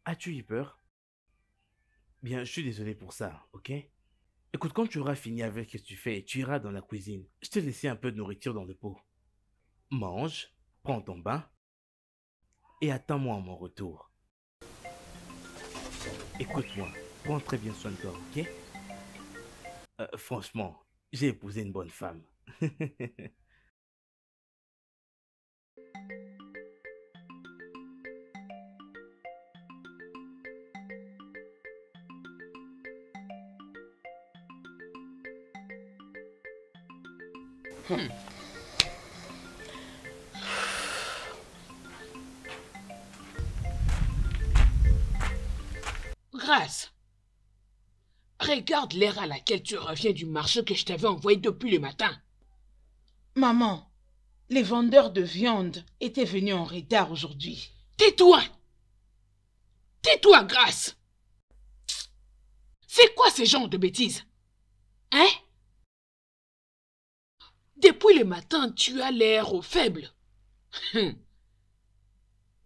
As-tu eu peur? Bien, je suis désolé pour ça, ok? Écoute, quand tu auras fini avec ce que tu fais, tu iras dans la cuisine. Je te laisserai un peu de nourriture dans le pot. Mange, prends ton bain et attends-moi à mon retour. Écoute-moi, prends très bien soin de toi, ok? Franchement, j'ai épousé une bonne femme.
Grâce, regarde l'heure à laquelle tu reviens du marché que je t'avais envoyé depuis le matin.
Maman, les vendeurs de viande étaient venus en retard aujourd'hui.
Tais-toi! Tais-toi, Grâce! C'est quoi ce genre de bêtises? Hein? Depuis le matin, tu as l'air faible.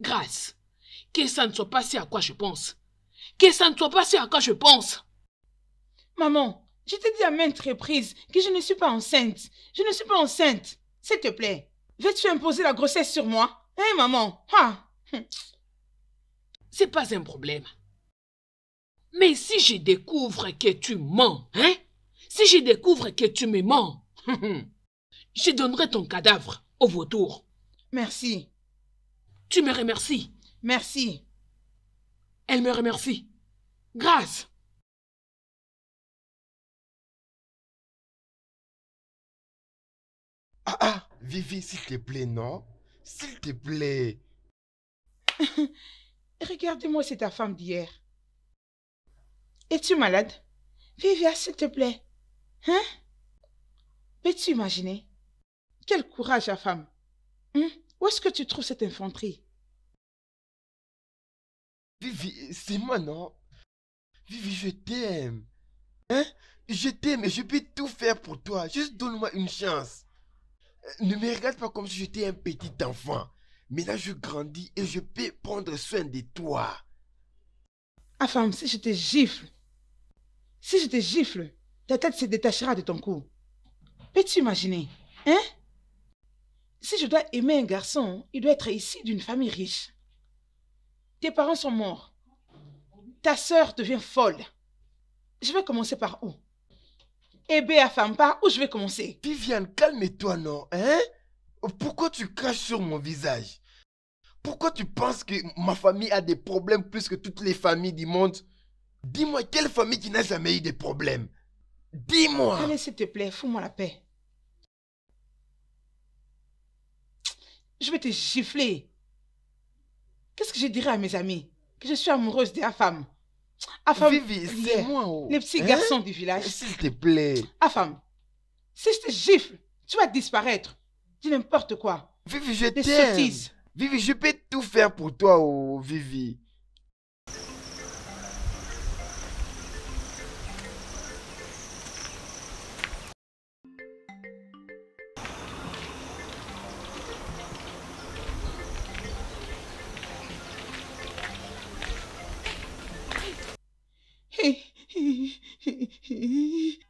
Grâce, que ça ne soit pas ce à quoi je pense. Que ça ne soit pas ce à quoi je pense.
Maman, je t'ai dit à maintes reprises que je ne suis pas enceinte. Je ne suis pas enceinte. S'il te plaît, veux-tu imposer la grossesse sur moi? Hein, maman? Ah.
C'est pas un problème. Mais si je découvre que tu mens, hein? Si je découvre que tu me mens, je donnerai ton cadavre au vautour.
Merci.
Tu me remercies.
Merci.
Elle me remercie. Grâce.
Ah, Vivi, s'il te plaît, non? S'il te plaît.
Regardez-moi, c'est ta femme d'hier. Es-tu malade? Vivia, s'il te plaît. Hein? Peux-tu imaginer? Quel courage, la femme. Où est-ce que tu trouves cette infanterie?
Vivi, c'est moi, non? Vivi, je t'aime. Hein? Je t'aime et je peux tout faire pour toi. Juste donne-moi une chance. Ne me regarde pas comme si j'étais un petit enfant. Mais là, je grandis et je peux prendre soin de toi.
Ah, femme, si je te gifle, ta tête se détachera de ton cou. Peux-tu imaginer? Hein? Si je dois aimer un garçon, il doit être issu d'une famille riche. Tes parents sont morts. Ta sœur devient folle. Je vais commencer par où? Eh bien, femme, par où je vais commencer?
Viviane, calme-toi, non? Hein? Pourquoi tu craches sur mon visage? Pourquoi tu penses que ma famille a des problèmes plus que toutes les familles du monde? Dis-moi, quelle famille qui n'a jamais eu de problèmes? Dis-moi!
Allez, s'il te plaît, fous-moi la paix. Je vais te gifler. Qu'est-ce que je dirais à mes amis? Que je suis amoureuse de la femme. Ah, femme,
Vivi, c'est moi. Oh.
les petits
Hein?
garçons du village.
S'il te plaît.
Ah, femme, si je te gifle, tu vas disparaître. Dis n'importe quoi.
Vivi, je
Des
t'aime.
sottises.
Vivi, je peux tout faire pour toi, oh, Vivi.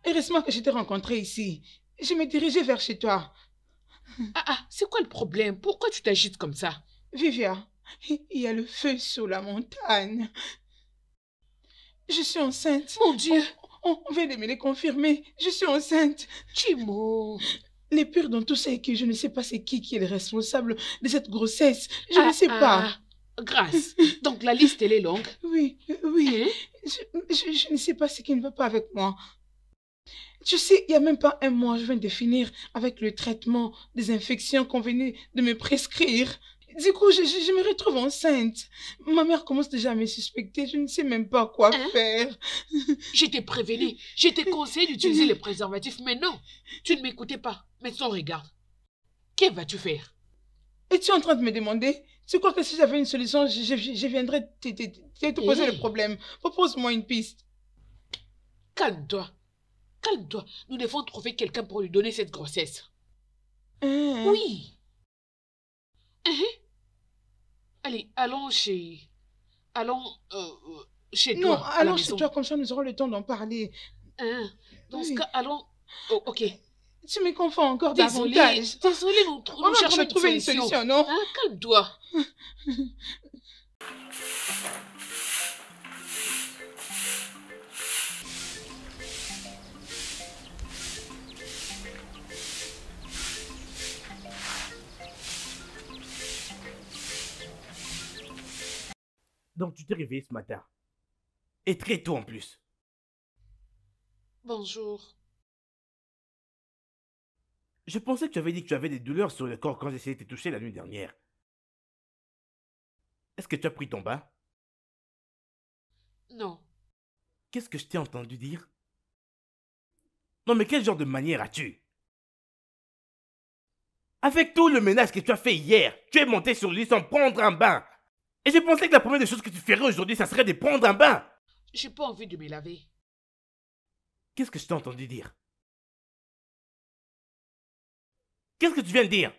Heureusement que je t'ai rencontré ici. Je me dirigeais vers chez toi.
C'est quoi le problème? Pourquoi tu t'agites comme ça?
Vivia, il y a le feu sur la montagne. Je suis enceinte.
Mon Dieu!
On vient de me le confirmer. Je suis enceinte.
Timo!
Le pire dans tout ça est que je ne sais pas c'est qui est le responsable de cette grossesse. Je ne sais pas.
Grâce. Donc la liste, elle est longue.
Oui.
Hein?
Je ne sais pas ce qui ne va pas avec moi. Tu sais, il n'y a même pas un mois, je viens de finir avec le traitement des infections qu'on venait de me prescrire. Du coup, je me retrouve enceinte. Ma mère commence déjà à me suspecter. Je ne sais même pas quoi faire.
Je t'ai prévenu. Je t'ai conseillé d'utiliser les préservatifs, mais non. Tu ne m'écoutais pas. Maintenant, regarde. Que vas-tu faire?
Es-tu en train de me demander? Tu crois que si j'avais une solution, je viendrais te poser le problème. Propose-moi une piste.
Calme-toi. Calme-toi. Nous devons trouver quelqu'un pour lui donner cette grossesse. Oui. Allez, allons chez toi.
Non,
à la
allons
maison.
chez toi, comme ça nous aurons le temps d'en parler.
Dans ce cas, allons... Oh, ok.
Tu me confonds encore
Désolée,
davantage.
désolée, nous cherchons
trouver une solution, non?
Calme-toi.
Donc tu t'es réveillé ce matin. Et très tôt en plus.
Bonjour.
Je pensais que tu avais dit que tu avais des douleurs sur le corps quand j'essayais de te toucher la nuit dernière. Est-ce que tu as pris ton bain?
Non,
Qu'est-ce que je t'ai entendu dire? Non mais quel genre de manière as-tu? Avec tout le ménage que tu as fait hier, tu es monté sur le lit sans prendre un bain. Et j'ai pensé que la première des choses que tu ferais aujourd'hui, ça serait de prendre un bain.
J'ai pas envie de me laver.
Qu'est-ce que je t'ai entendu dire? Qu'est-ce que tu viens de dire?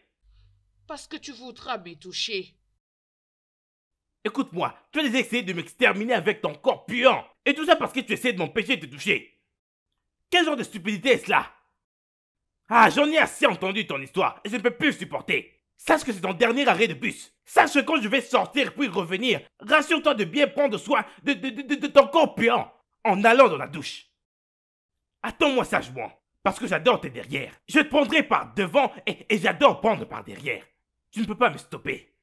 Parce que tu voudras me toucher.
Écoute-moi, tu as déjà essayé de m'exterminer avec ton corps puant. Et tout ça parce que tu essaies de m'empêcher de te toucher. Quel genre de stupidité est-ce là? Ah, j'en ai assez entendu ton histoire et je ne peux plus le supporter. Sache que c'est ton dernier arrêt de bus. Sache que quand je vais sortir puis revenir, rassure-toi de bien prendre soin de ton corps puant en allant dans la douche. Attends-moi sagement, parce que j'adore tes derrière. Je te prendrai par devant et j'adore prendre par derrière. Tu ne peux pas me stopper.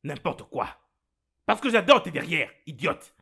N'importe quoi. Parce que j'adore tes derrière, idiote.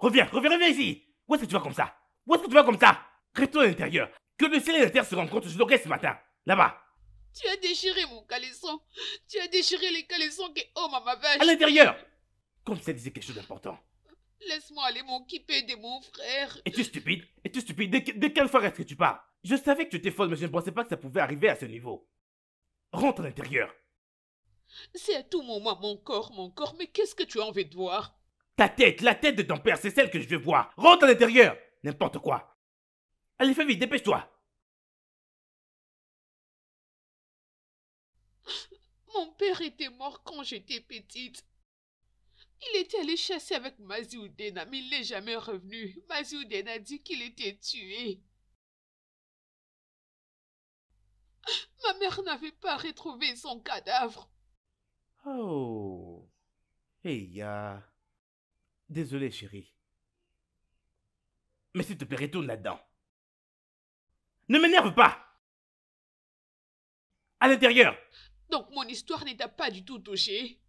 Reviens ici. Où est-ce que tu vas comme ça? Où est-ce que tu vas comme ça? Retourne à l'intérieur. Que le ciel et la terre se rencontrent, je l'aurai ce matin. Là-bas.
Tu as déchiré mon caleçon. Tu as déchiré les caleçons qui homme à ma vache.
À l'intérieur. Comme si ça disait quelque chose d'important.
Laisse-moi aller m'occuper de mon frère.
Es-tu stupide? Es-tu stupide? De quelle fois est-ce que tu parles? Je savais que tu étais folle, mais je ne pensais pas que ça pouvait arriver à ce niveau. Rentre à l'intérieur.
C'est à tout moment mon corps, mais qu'est-ce que tu as envie de voir?
Ta tête, la tête de ton père, c'est celle que je veux voir. Rentre à l'intérieur. N'importe quoi. Allez, fais vite, dépêche-toi.
Mon père était mort quand j'étais petite. Il était allé chasser avec Mazioudena, mais il n'est jamais revenu. Mazioudena a dit qu'il était tué. Ma mère n'avait pas retrouvé son cadavre.
Oh. Hey, désolé, chérie. Mais s'il te plaît, retourne là-dedans. Ne m'énerve pas. À l'intérieur.
Donc mon histoire ne t'a pas du tout touché.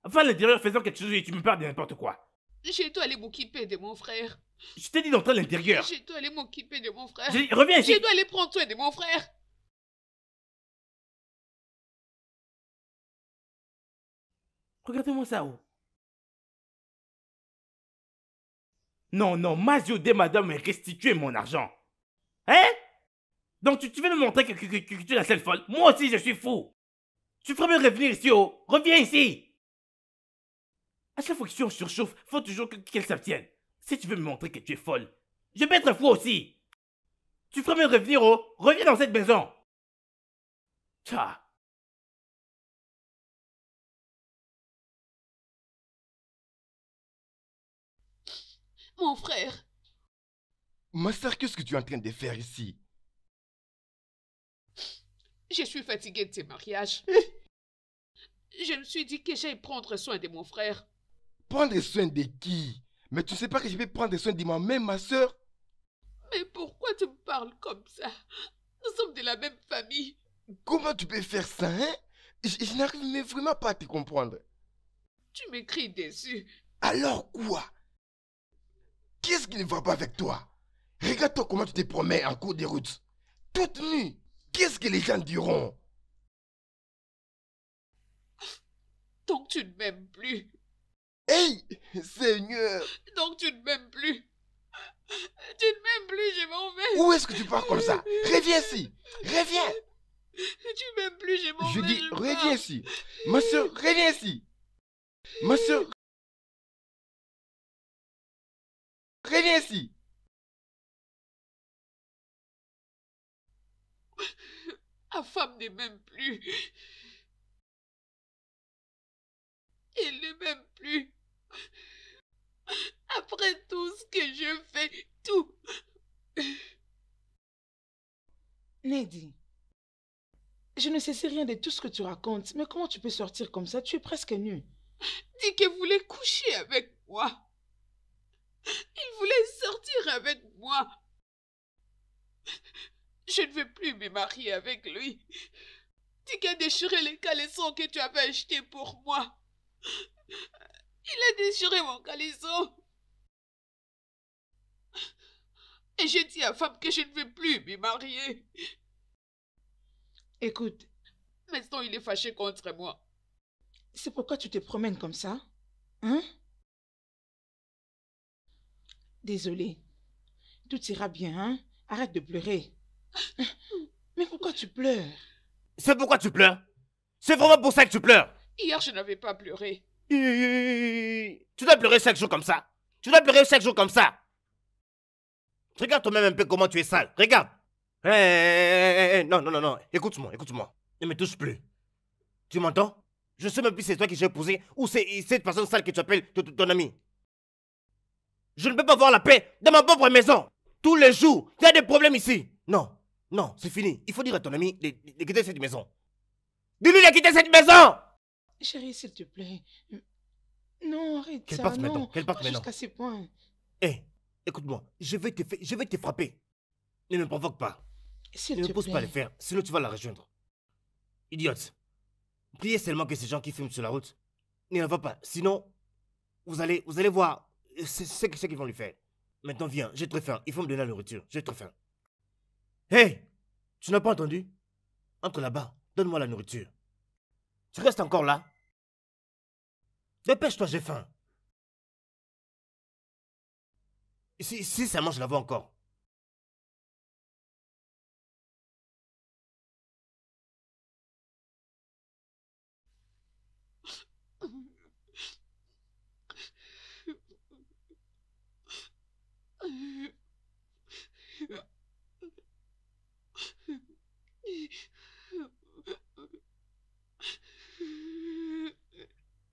Va à l'intérieur faisant quelque chose et tu me parles de n'importe quoi.
Je dois aller m'occuper de mon frère.
Je t'ai dit d'entrer à l'intérieur.
Je dois aller m'occuper de mon frère.
Reviens ici.
Je dois aller prendre soin de mon frère.
Regardez-moi ça, oh. Non, Mazioudé, madame, me restituer mon argent. Hein? Donc tu veux me montrer que tu es la seule folle? Moi aussi, je suis fou. Tu ferais mieux revenir ici, oh. Reviens ici. À chaque fois que tu en surchauffe, faut toujours qu'elle s'abstienne. Si tu veux me montrer que tu es folle, je vais être fou aussi. Tu ferais mieux revenir, oh. Reviens dans cette maison. Tcha.
Mon frère.
Ma sœur, qu'est-ce que tu es en train de faire ici?
Je suis fatiguée de ces mariages. Je me suis dit que j'allais prendre soin de mon frère.
Prendre soin de qui? Mais tu sais pas que je vais prendre soin de moi-même, ma sœur?
Mais pourquoi tu me parles comme ça? Nous sommes de la même famille.
Comment tu peux faire ça, hein? Je n'arrive mais vraiment pas à te comprendre.
Tu m'écris dessus.
Alors quoi? Qu'est-ce qui ne va pas avec toi? Regarde-toi comment tu te promets en cours de route. Toute nue. Qu'est-ce que les gens diront?
Donc tu ne m'aimes plus.
Hey, Seigneur!
Donc tu ne m'aimes plus. Tu ne m'aimes plus, je m'en vais.
Où est-ce que tu pars comme ça? Reviens ici. Reviens.
Tu m'aimes plus, je m'en
Je
vais.
dis, reviens ici. Ma soeur, reviens ici. Ma soeur, reviens ici.
Ma femme ne m'aime plus. Elle ne m'aime plus. Après tout ce que je fais, tout.
Nedi, je ne sais rien de tout ce que tu racontes, mais comment tu peux sortir comme ça? Tu es presque nue.
Dit qu'elle voulait coucher avec moi. Il voulait sortir avec moi. Je ne veux plus me marier avec lui. Tu as déchiré les caleçons que tu avais achetés pour moi. Il a déchiré mon caleçon. Et j'ai dit à femme que je ne veux plus me marier.
Écoute,
Maintenant, il est fâché contre moi.
c'est pourquoi tu te promènes comme ça? Hein? Désolée. Tout ira bien, hein? Arrête de pleurer. Mais pourquoi tu pleures?
C'est pourquoi tu pleures? C'est vraiment pour ça que tu pleures?
Hier, je n'avais pas pleuré.
Tu dois pleurer chaque jour comme ça. Tu dois pleurer chaque jour comme ça. Regarde toi-même un peu comment tu es sale. Regarde. Non, non, non, non. Écoute-moi, écoute-moi. Ne me touche plus. Tu m'entends? Je sais même plus si c'est toi qui j'ai épousé ou c'est cette personne sale que tu appelles ton ami. Je ne peux pas avoir la paix dans ma propre maison. Tous les jours, il y a des problèmes ici. Non, non, c'est fini. Il faut dire à ton ami de quitter cette maison. Dis-lui de quitter cette maison!
Chérie, s'il te plaît. Non, arrête
Qu'elle
ça,
parte
non.
maintenant, qu'elle parte
Pas
maintenant.
jusqu'à ces points.
Hé, écoute-moi, je vais te frapper. Ne me provoque pas.
S'il
Ne me
te
pousse
plaît.
pas à le faire, sinon tu vas la rejoindre. Idiote. Priez seulement que ces gens qui fument sur la route ne la voient pas. Sinon, vous allez voir ce qu'ils vont lui faire. Maintenant, viens, j'ai très faim. Il faut me donner la nourriture. J'ai très faim. Hé, tu n'as pas entendu? Entre là-bas, donne-moi la nourriture. Tu restes encore là? Dépêche-toi, j'ai faim. Si ça mange, je la vois encore.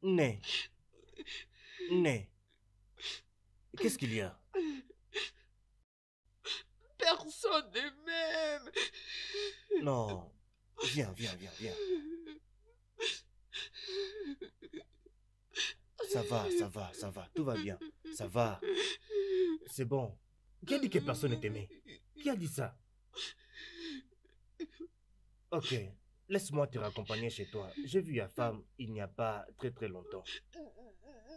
Né. Né. Qu'est-ce qu'il y a?
Personne ne m'aime.
Non. Viens, viens, viens, viens. Ça va. Tout va bien. Ça va. C'est bon. Qui a dit que personne ne t'aimait? Qui a dit ça? Ok. Laisse-moi te raccompagner chez toi. J'ai vu ta femme il n'y a pas très très longtemps.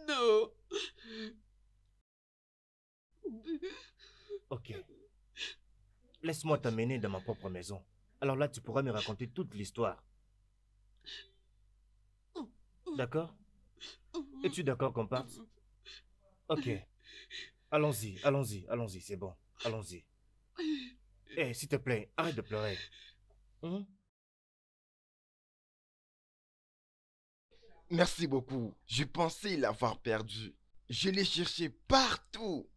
Non.
Ok. Laisse-moi t'amener dans ma propre maison. Alors là, tu pourras me raconter toute l'histoire. D'accord? Es-tu d'accord qu'on parte? Ok. Allons-y, c'est bon. Allons-y. Eh, s'il te plaît, arrête de pleurer. Hein?
Merci beaucoup. Je pensais l'avoir perdu. Je l'ai cherché partout.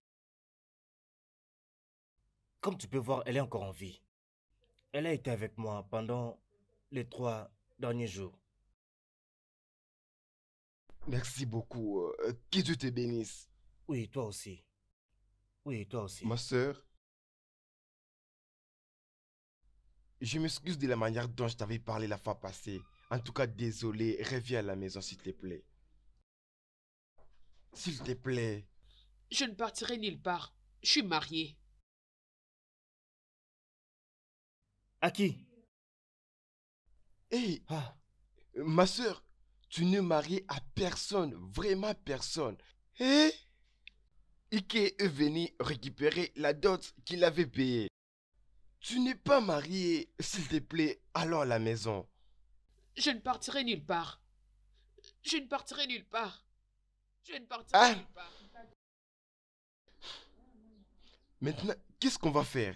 Comme tu peux voir, elle est encore en vie. Elle a été avec moi pendant les 3 derniers jours.
Merci beaucoup. Que Dieu te bénisse.
Oui, toi aussi. Oui, toi aussi.
Ma sœur, je m'excuse de la manière dont je t'avais parlé la fois passée. En tout cas, désolé. Reviens à la maison, s'il te plaît. S'il te plaît.
Je ne partirai nulle part. Je suis mariée.
À qui?
Hé,
Ah,
ma sœur, tu n'es mariée à personne. Vraiment personne. Hé? Ike est venu récupérer la dot qu'il avait payée. Tu n'es pas mariée. S'il te plaît, allons à la maison.
Je ne partirai nulle part. Je ne partirai nulle part. Je ne partirai
Ah,
nulle part.
maintenant, qu'est-ce qu'on va faire?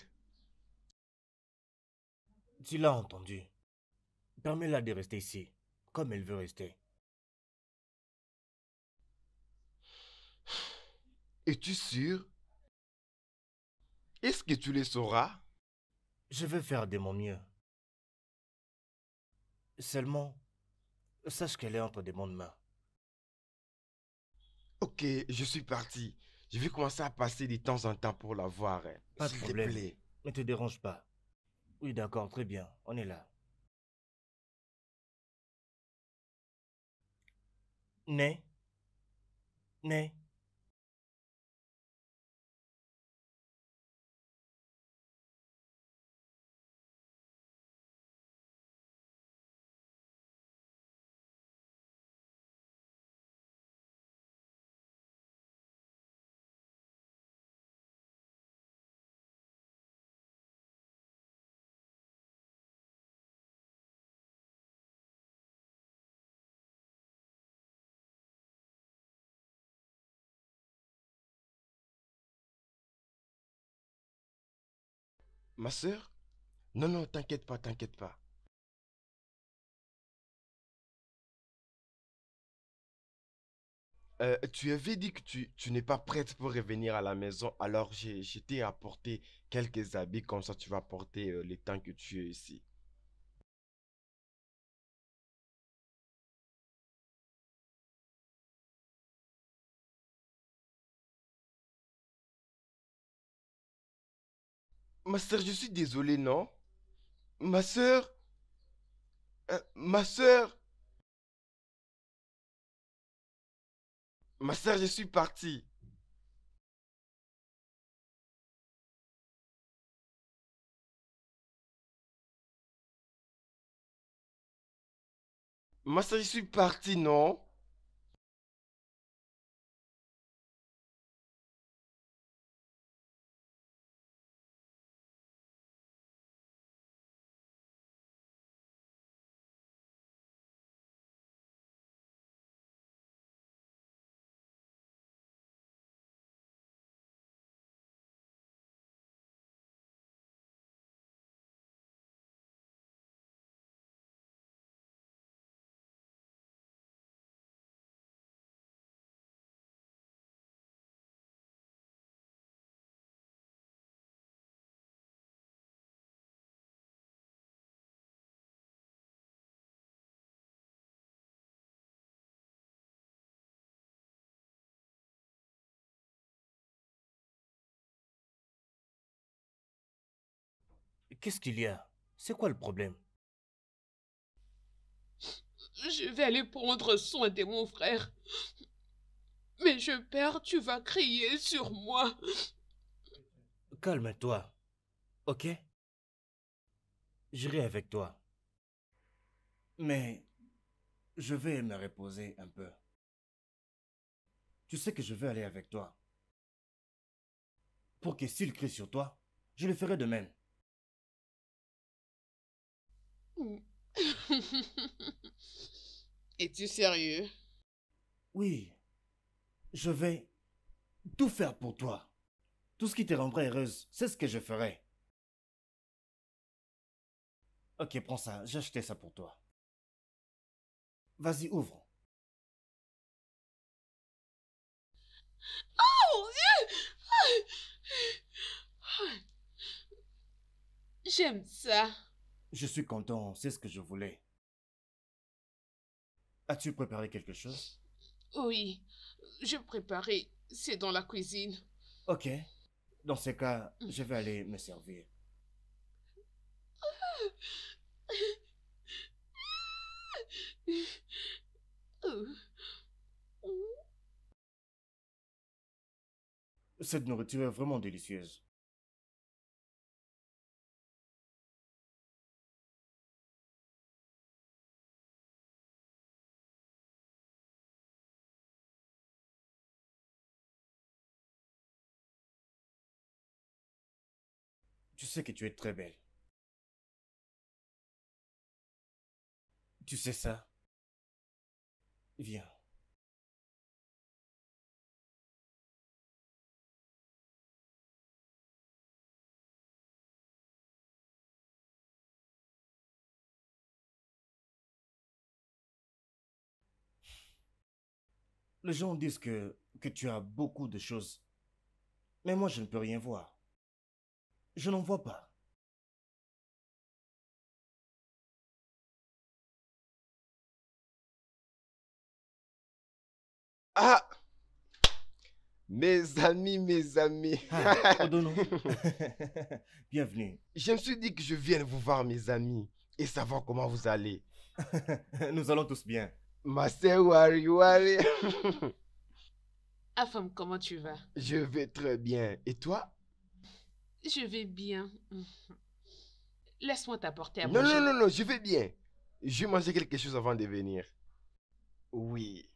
tu l'as entendu. Permets-la de rester ici, comme elle veut rester.
Es-tu sûr? Est-ce que tu le sauras?
Je vais faire de mon mieux. Seulement, sache qu'elle est entre de bonnes mains.
Ok, je suis parti. Je vais commencer à passer de temps en temps pour la voir.
Pas de
S'il te
problème.
plaît.
Ne te dérange pas. Oui, d'accord, très bien. On est là. Né? Né?
Ma sœur? Non, non, t'inquiète pas, t'inquiète pas. Tu avais dit que tu n'es pas prête pour revenir à la maison, alors je t'ai apporté quelques habits, comme ça tu vas porter le temps que tu es ici. Ma sœur, je suis désolé, non? Ma sœur? Ma sœur? Ma sœur, je suis parti. Ma sœur, je suis parti, non?
Qu'est-ce qu'il y a? C'est quoi le problème?
Je vais aller prendre soin de mon frère. Mais je peur, tu vas crier sur moi.
Calme-toi, ok? J'irai avec toi. Mais je vais me reposer un peu. Tu sais que je vais aller avec toi. Pour que s'il crie sur toi, je le ferai de même.
Es-tu sérieux?
Oui, je vais tout faire pour toi. Tout ce qui te rendra heureuse, c'est ce que je ferai. Ok, prends ça, j'ai acheté ça pour toi. Vas-y, ouvre.
Oh, j'aime ça.
Je suis content, c'est ce que je voulais. As-tu préparé quelque chose?
Oui, je préparais. C'est dans la cuisine.
Ok, dans ce cas, je vais aller me servir. Cette nourriture est vraiment délicieuse. Tu sais que tu es très belle. Tu sais ça? Viens. Les gens disent que tu as beaucoup de choses. Mais moi, je ne peux rien voir. Je n'en vois pas.
Ah! Mes amis, mes amis.
Ah, Odono. Bienvenue.
Je me suis dit que je vienne vous voir, mes amis, et savoir comment vous allez.
Nous allons tous bien.
Ma sœur Wari Wari.
Afam, comment tu vas?
Je vais très bien. Et toi?
Je vais bien. Laisse-moi t'apporter à
Non, non,
manger.
non, non, je vais bien. Je vais manger quelque chose avant de venir. Oui.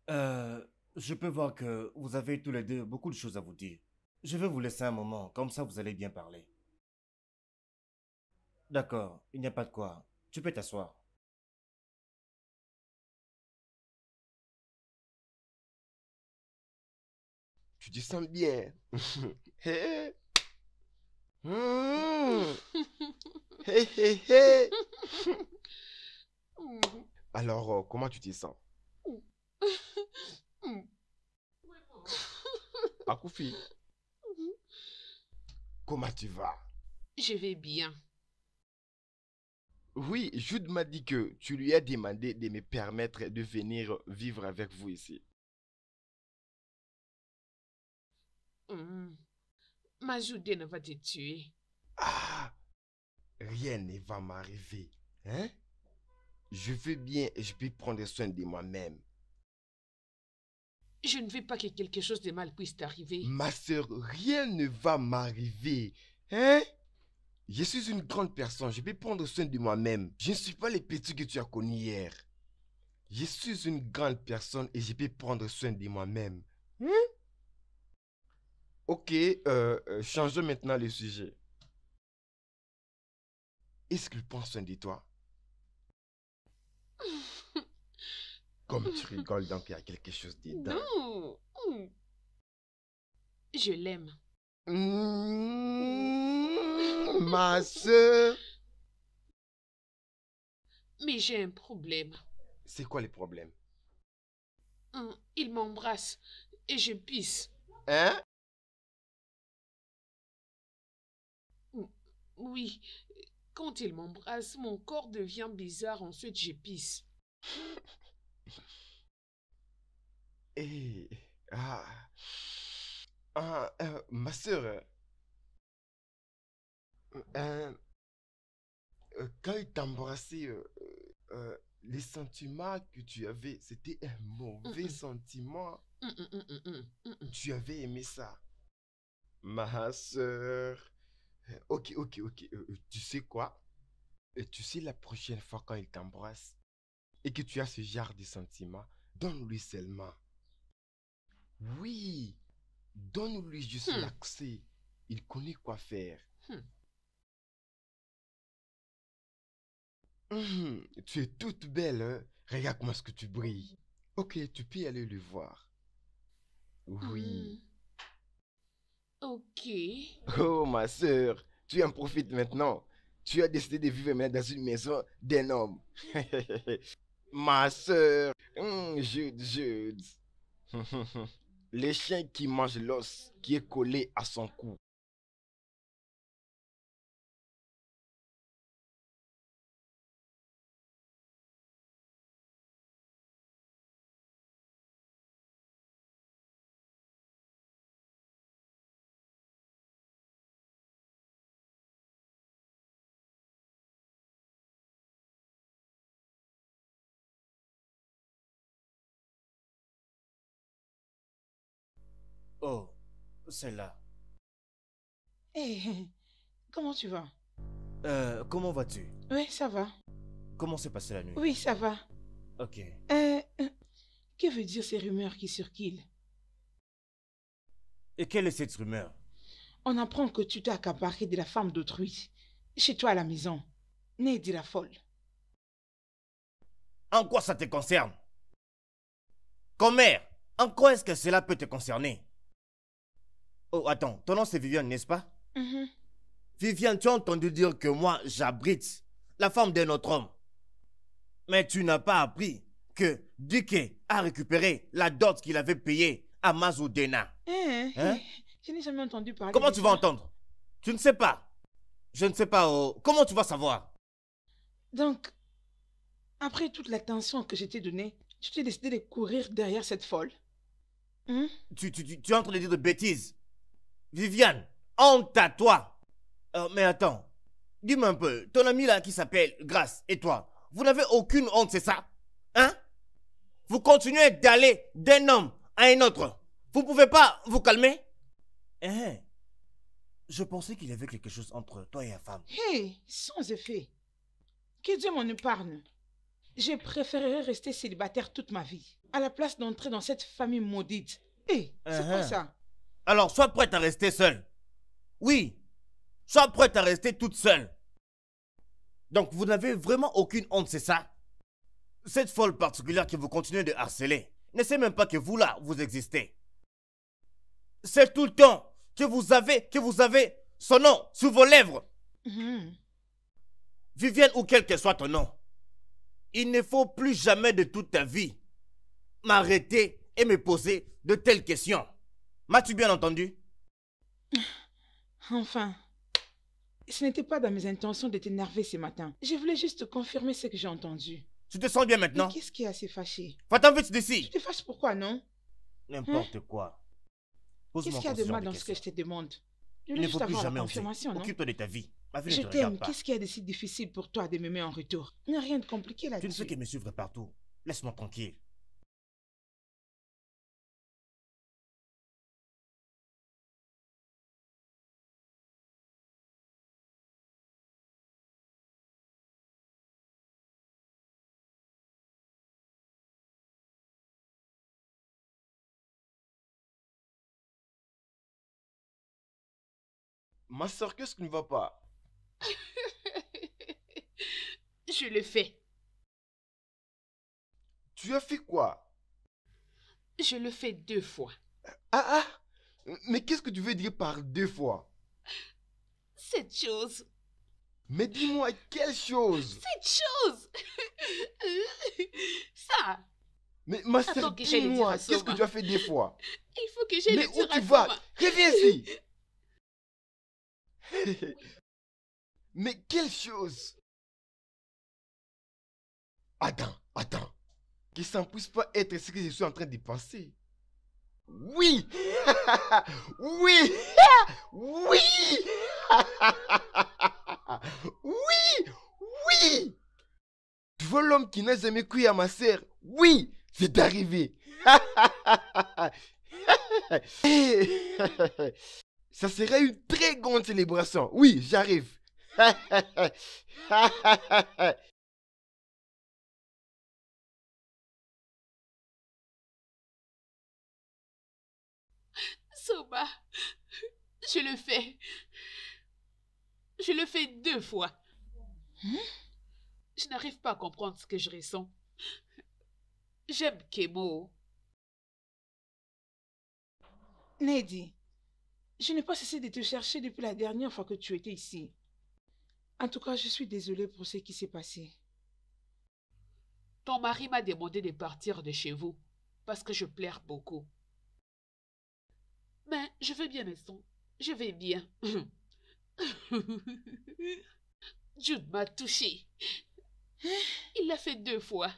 Je peux voir que vous avez tous les deux beaucoup de choses à vous dire. Je vais vous laisser un moment, comme ça vous allez bien parler. D'accord, il n'y a pas de quoi. Tu peux t'asseoir.
Tu te sens bien. Hé. Hmm. Hé, hé, hé. Alors, comment tu te sens? Akoufi, comment tu vas?
Je vais bien.
Oui, Jude m'a dit que tu lui as demandé de me permettre de venir vivre avec vous ici.
Majoudene va te tuer.
Ah, rien ne va m'arriver, hein? Je veux bien et je peux prendre soin de moi-même.
Je ne veux pas que quelque chose de mal puisse t'arriver.
Ma soeur, rien ne va m'arriver, hein? Je suis une grande personne, je peux prendre soin de moi-même. Je ne suis pas le petit que tu as connu hier. Je suis une grande personne et je peux prendre soin de moi-même. Hein? Ok, changeons maintenant le sujet. Est-ce qu'il prend soin de toi? Comme tu rigoles, donc il y a quelque chose dedans.
Non. Je l'aime.
Ma soeur.
Mais j'ai un problème.
C'est quoi le problème?
Il m'embrasse et je pisse.
Hein?
Oui, quand il m'embrasse, mon corps devient bizarre, ensuite je pisse.
Et... ma soeur, quand il t'a embrassé, les sentiments que tu avais, c'était un mauvais sentiment. Tu avais aimé ça. Ma soeur. Ok. Tu sais quoi? Tu sais, la prochaine fois quand il t'embrasse et que tu as ce genre de sentiments, donne-lui seulement. Oui, donne-lui juste l'accès. Il connaît quoi faire. Tu es toute belle, hein? Regarde comment est-ce que tu brilles. Ok, tu peux aller le voir. Oui.
Ok.
Oh, ma soeur, tu en profites maintenant. Tu as décidé de vivre maintenant dans une maison d'un homme. Ma soeur, Jude. Les chiens qui mangent l'os qui est collé à son cou.
Oh, c'est là.
Hé, comment tu vas?
Comment vas-tu?
Oui, ça va.
Comment s'est passée la nuit?
Oui, ça va.
Ok.
Que veut dire ces rumeurs qui circulent?
Et quelle est cette rumeur?
On apprend que tu t'es accaparé de la femme d'autrui, chez toi à la maison, née de la folle.
En quoi ça te concerne? Commère, en quoi est-ce que cela peut te concerner? Oh, attends, ton nom c'est Viviane, n'est-ce pas? Viviane, tu as entendu dire que moi, j'abrite la femme d'un autre homme. Mais tu n'as pas appris que Dike a récupéré la dot qu'il avait payée à Mazoudena.
Hein? Je n'ai jamais entendu parler.
Comment
de
tu
ça.
vas entendre? Tu ne sais pas. Je ne sais pas. Oh. Comment tu vas savoir?
Donc, après toute l'attention que je t'ai donnée, tu t'es décidé de courir derrière cette folle?
Tu es en train de dire de bêtises. Viviane, honte à toi. Mais attends, dis-moi un peu, ton ami là qui s'appelle Grace et toi, vous n'avez aucune honte, c'est ça? Hein? Vous continuez d'aller d'un homme à un autre. Vous ne pouvez pas vous calmer? Je pensais qu'il y avait quelque chose entre toi et la femme.
Hé, sans effet. Que Dieu m'en épargne. Je préférerais rester célibataire toute ma vie, à la place d'entrer dans cette famille maudite. Hé, c'est quoi ça?
Alors, sois prête à rester seule. Oui, sois prête à rester toute seule. Donc, vous n'avez vraiment aucune honte, c'est ça? Cette folle particulière que vous continuez de harceler ne sait même pas que vous là, vous existez. C'est tout le temps que vous avez
Son nom, sous vos lèvres.
Mhm.
Viviane ou quel que soit ton nom. Il ne faut plus jamais de toute ta vie m'arrêter et me poser de telles questions. M'as-tu bien entendu?
Enfin, ce n'était pas dans mes intentions de t'énerver ce matin. Je voulais juste confirmer ce que j'ai entendu.
Tu te sens bien
Mais
maintenant?
qu'est-ce qui est assez fâché?
Va-t'en vite
Tu
d'ici.
te fâches pourquoi, non?
N'importe quoi. Pose-moi
Qu'est-ce qu'il y a
encore
de
ce genre
mal
de
dans ce que je
questions.
te demande? Je
Il
voulais
ne
juste
faut plus
avoir la
jamais oser.
confirmation, non?
Occupe-toi de ta vie. Ma vie ne
Je
te regarde
t'aime.
pas.
Qu'est-ce qu'il y a de si difficile pour toi de m'aimer en retour? Il n'y a rien de compliqué
Tu ne fais
là-dessus.
que me suivre partout. Laisse-moi tranquille.
Ma soeur, qu'est-ce qui ne va pas?
Je le fais.
Tu as fait quoi?
Je le fais 2 fois.
Ah ah! Mais qu'est-ce que tu veux dire par 2 fois?
Cette chose.
Mais dis-moi, quelle chose?
Cette chose. Ça.
Mais ma soeur,
Attends que j'aille le dire à
dis-moi, qu'est-ce que
Soma.
tu as fait 2 fois?
Il faut que j'aille
Mais
le
où
dire à
tu vas?
Soma.
Reviens ici! Mais quelle chose? Attends. Que ça ne puisse pas être ce que je suis en train de penser. Oui! Oui! Oui! Oui! Oui! Tu vois l'homme qui n'a jamais cru à ma sœur? Oui! C'est arrivé! Ça serait une très grande célébration. Oui, j'arrive.
Soma. Je le fais. Je le fais 2 fois. Je n'arrive pas à comprendre ce que je ressens. J'aime Kemo.
Nedi, je n'ai pas cessé de te chercher depuis la dernière fois que tu étais ici. En tout cas, je suis désolée pour ce qui s'est passé.
Ton mari m'a demandé de partir de chez vous parce que je pleure beaucoup. Mais je vais bien, maison. Je vais bien. Jude m'a touchée. Il l'a fait 2 fois.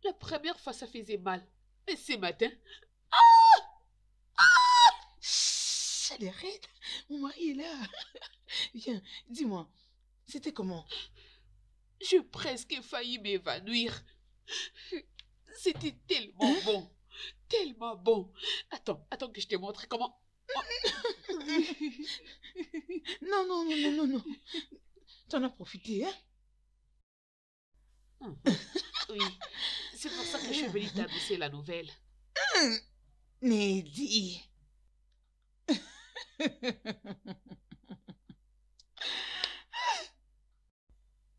La première fois, ça faisait mal. Mais ce matin,
Chut, elle est raide. Mon mari est là. Viens, dis-moi, c'était comment?
j'ai presque failli m'évanouir. C'était tellement bon. Tellement bon. Attends que je te montre comment.
Non. T'en as profité, hein?
Oui, c'est pour ça que je suis venue t'annoncer la nouvelle.
Nedi.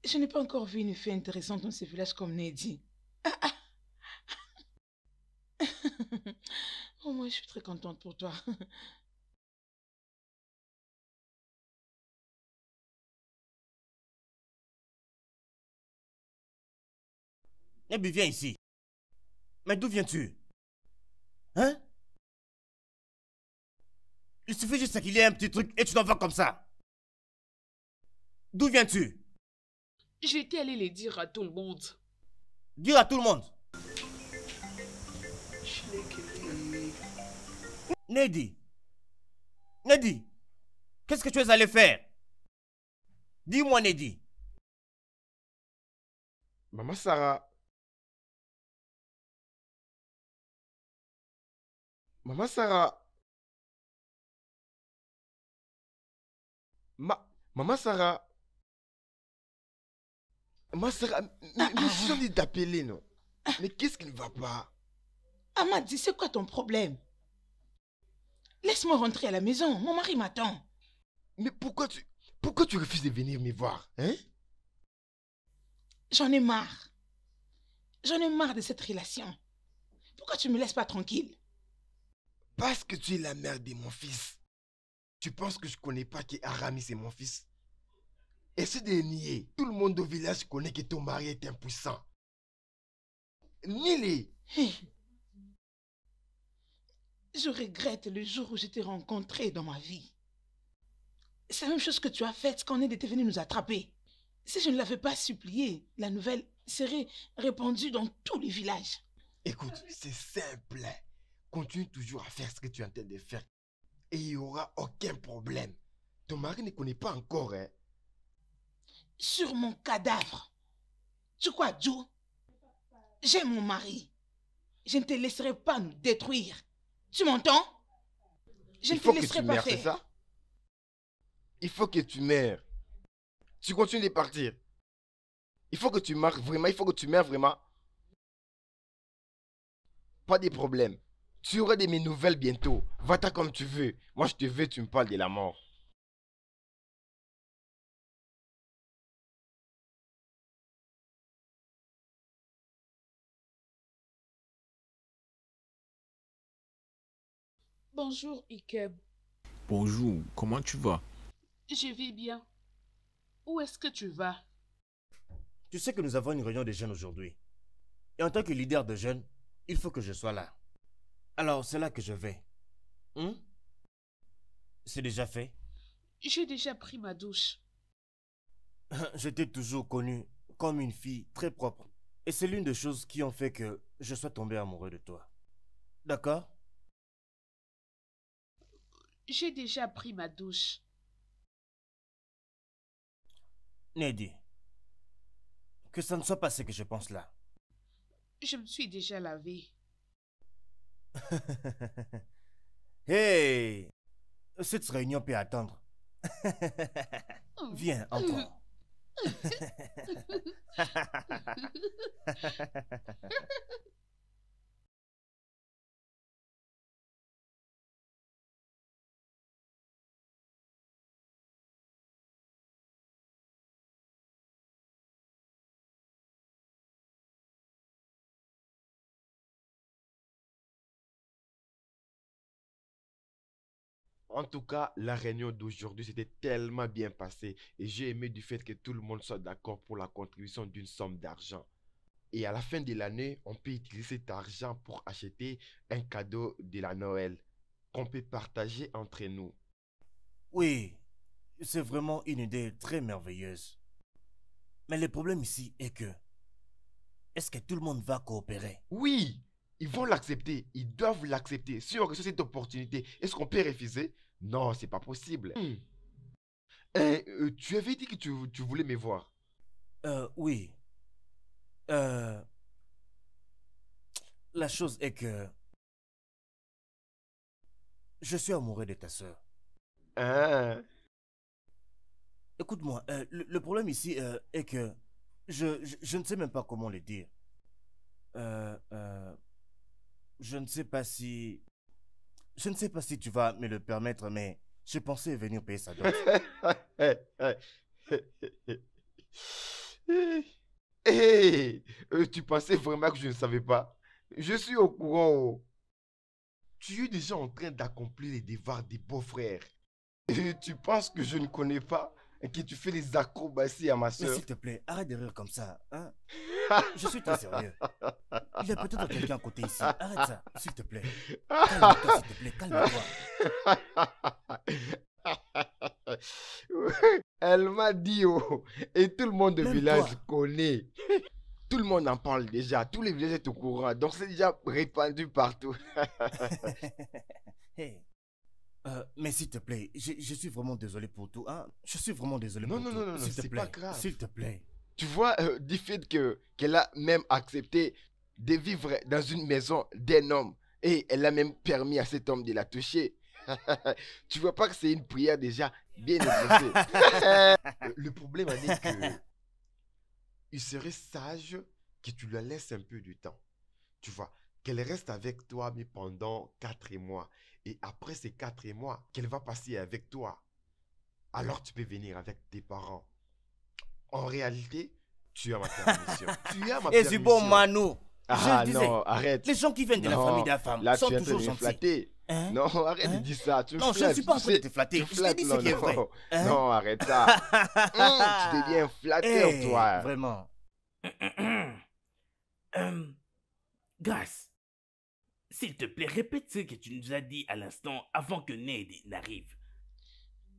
Je n'ai pas encore vu une fille intéressante dans ce village comme Nedi. Oh, moi, je suis très contente pour toi.
Nebi, viens ici. Mais d'où viens-tu? Hein? Il suffit juste qu'il y ait un petit truc et tu t'en vas comme ça. D'où viens-tu?
J'étais allée le dire à tout le monde.
Dire à tout le monde. Nedi, qu'est-ce que tu es allé faire? Dis-moi, Nedi.
Maman Sarah. Maman Sarah. Maman Sarah. Maman Sarah, mais je suis en train d'appeler, non? Mais qu'est-ce qui ne va pas?
Amadi, c'est quoi ton problème? Laisse-moi rentrer à la maison. Mon mari m'attend.
Mais pourquoi tu refuses de venir me voir, hein?
J'en ai marre. J'en ai marre de cette relation. Pourquoi tu me laisses pas tranquille?
Parce que tu es la mère de mon fils. Tu penses que je connais pas que Aramis c'est mon fils? Essaie de le nier. Tout le monde au village connaît que ton mari est impuissant. Nie-le.
Hé. Je regrette le jour où je t'ai rencontré dans ma vie. C'est la même chose que tu as faite quand on était venu nous attraper. Si je ne l'avais pas supplié, la nouvelle serait répandue dans tous les villages.
Écoute, c'est simple. Continue toujours à faire ce que tu es en train de faire. Et il n'y aura aucun problème. Ton mari ne connaît pas encore, hein.
Sur mon cadavre. Tu crois, Joe? J'ai mon mari. Je ne te laisserai pas nous détruire. Tu m'entends? Je ne te laisserai pas
c'est
faire.
ça? Il faut que tu meurs. Tu continues de partir. Il faut que tu meurs vraiment. Il faut que tu meurs vraiment. Pas de problème. Tu auras de mes nouvelles bientôt. Va-t'en comme tu veux. Moi, je te veux, tu me parles de la mort.
Bonjour, Ikeb.
Bonjour, comment tu vas?
Je vais bien. Où est-ce que tu vas?
Tu sais que nous avons une réunion de jeunes aujourd'hui. Et en tant que leader de jeunes, il faut que je sois là. Alors, c'est là que je vais. C'est déjà fait?
J'ai déjà pris ma douche.
Je t'ai toujours connue comme une fille très propre. Et c'est l'une des choses qui ont fait que je sois tombé amoureux de toi. D'accord?
J'ai déjà pris ma douche.
Neddy, que ça ne soit pas ce que je pense là.
Je me suis déjà lavée.
Hey! Cette réunion peut attendre. Viens, entrons.
En tout cas, la réunion d'aujourd'hui s'était tellement bien passée et j'ai aimé du fait que tout le monde soit d'accord pour la contribution d'une somme d'argent. Et à la fin de l'année, on peut utiliser cet argent pour acheter un cadeau de la Noël qu'on peut partager entre nous.
Oui, c'est vraiment une idée très merveilleuse. Mais le problème ici est que... Est-ce que tout le monde va coopérer?
Oui, ils vont l'accepter, ils doivent l'accepter. Si on reçoit cette opportunité, est-ce qu'on peut refuser? Non, c'est pas possible. Tu avais dit que tu voulais me voir.
Oui. La chose est que... Je suis amoureux de ta sœur.
Hein?
Écoute-moi, le problème ici est que... Je ne sais même pas comment le dire. Je ne sais pas si... Je ne sais pas si tu vas me le permettre, mais je pensais venir payer sa dot.
Hey, tu pensais vraiment que je ne savais pas? Je suis au courant. Tu es déjà en train d'accomplir les devoirs des beaux-frères. Et tu penses que je ne connais pas et que tu fais les acrobaties à ma
Mais
soeur?
s'il te plaît, arrête de rire comme ça. Hein? Je suis très sérieux. Il y a peut-être quelqu'un à côté ici. Arrête ça, s'il te plaît. Calme-toi, s'il te plaît, calme-toi.
Elle m'a dit, oh, et tout le monde du
Même
village
toi.
connaît. Tout le monde en parle déjà, tous les villages sont au courant, donc c'est déjà répandu partout.
Hey. Mais s'il te plaît, je suis vraiment désolé pour tout. Hein? Je suis vraiment désolé
Non,
pour
non,
tout.
non, non, non,
S'il te
c'est
plaît,
pas grave.
s'il te plaît.
Tu vois, du fait qu'elle a même accepté de vivre dans une maison d'un homme et elle a même permis à cet homme de la toucher. Tu vois pas que c'est une prière déjà bien exaucée. Le problème est que il serait sage que tu la laisses un peu du temps. Tu vois, qu'elle reste avec toi mais pendant 4 mois. Et après ces 4 mois, qu'elle va passer avec toi. Alors tu peux venir avec tes parents. En réalité, tu as ma permission. Tu as ma
Et c'est bon,
permission.
Manu. Je
Ah
le disais,
non, arrête.
les gens qui viennent de la
Non,
famille de la femme
là,
sont
tu es en train
toujours
de me
gentils.
flatter.
Hein?
Non, arrête
Hein?
de dire ça. Tu me
Non, je ne
flattes,
suis pas en
tu
train de
sais.
te flatter.
Tu
Je t'ai
flattes,
dit ce
non,
qui est vrai.
non.
Hein?
Non, arrête ça. Tu deviens un flatteur,
Hey,
toi.
Vraiment.
Grâce, s'il te plaît, répète ce que tu nous as dit à l'instant avant que Ned n'arrive.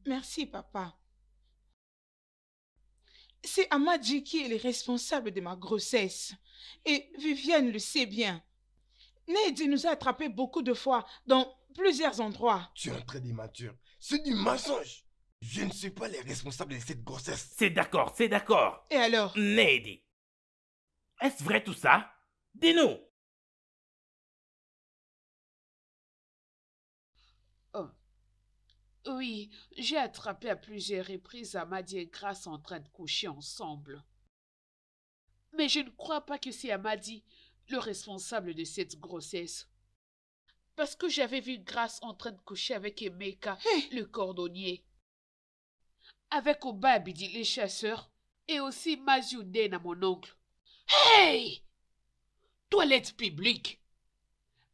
Merci, papa. C'est Amadi qui est le responsable de ma grossesse. Et Viviane le sait bien. Ned nous a attrapés beaucoup de fois dans plusieurs endroits.
Tu es en train d'immature. C'est du mensonge. Je ne suis pas le responsable de cette grossesse.
C'est d'accord, c'est d'accord.
Et alors?
Ned, est-ce vrai tout ça? Dis-nous.
Oui, j'ai attrapé à plusieurs reprises Amadi et Grace en train de coucher ensemble. Mais je ne crois pas que c'est Amadi le responsable de cette grossesse. Parce que j'avais vu Grace en train de coucher avec Emeka, le cordonnier. Avec Oba Abidi, les chasseurs, et aussi Maziounden à mon oncle. Hey! Toilette publique!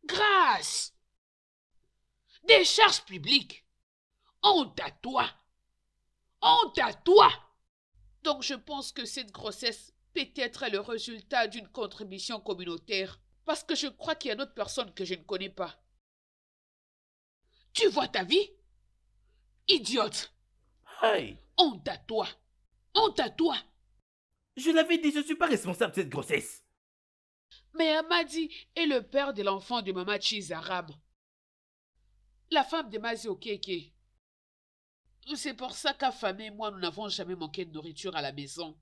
Grace! Décharge publique! Honte à toi! Honte à toi! Donc je pense que cette grossesse peut être le résultat d'une contribution communautaire. Parce que je crois qu'il y a d'autres personnes que je ne connais pas. Tu vois ta vie? Idiote!
Hey,
Honte à toi! Honte à toi!
je l'avais dit, je ne suis pas responsable de cette grossesse.
Mais Amadi est le père de l'enfant de Mama Chizaram, la femme de Mazi Okeke. C'est pour ça qu'Afame et moi, nous n'avons jamais manqué de nourriture à la maison.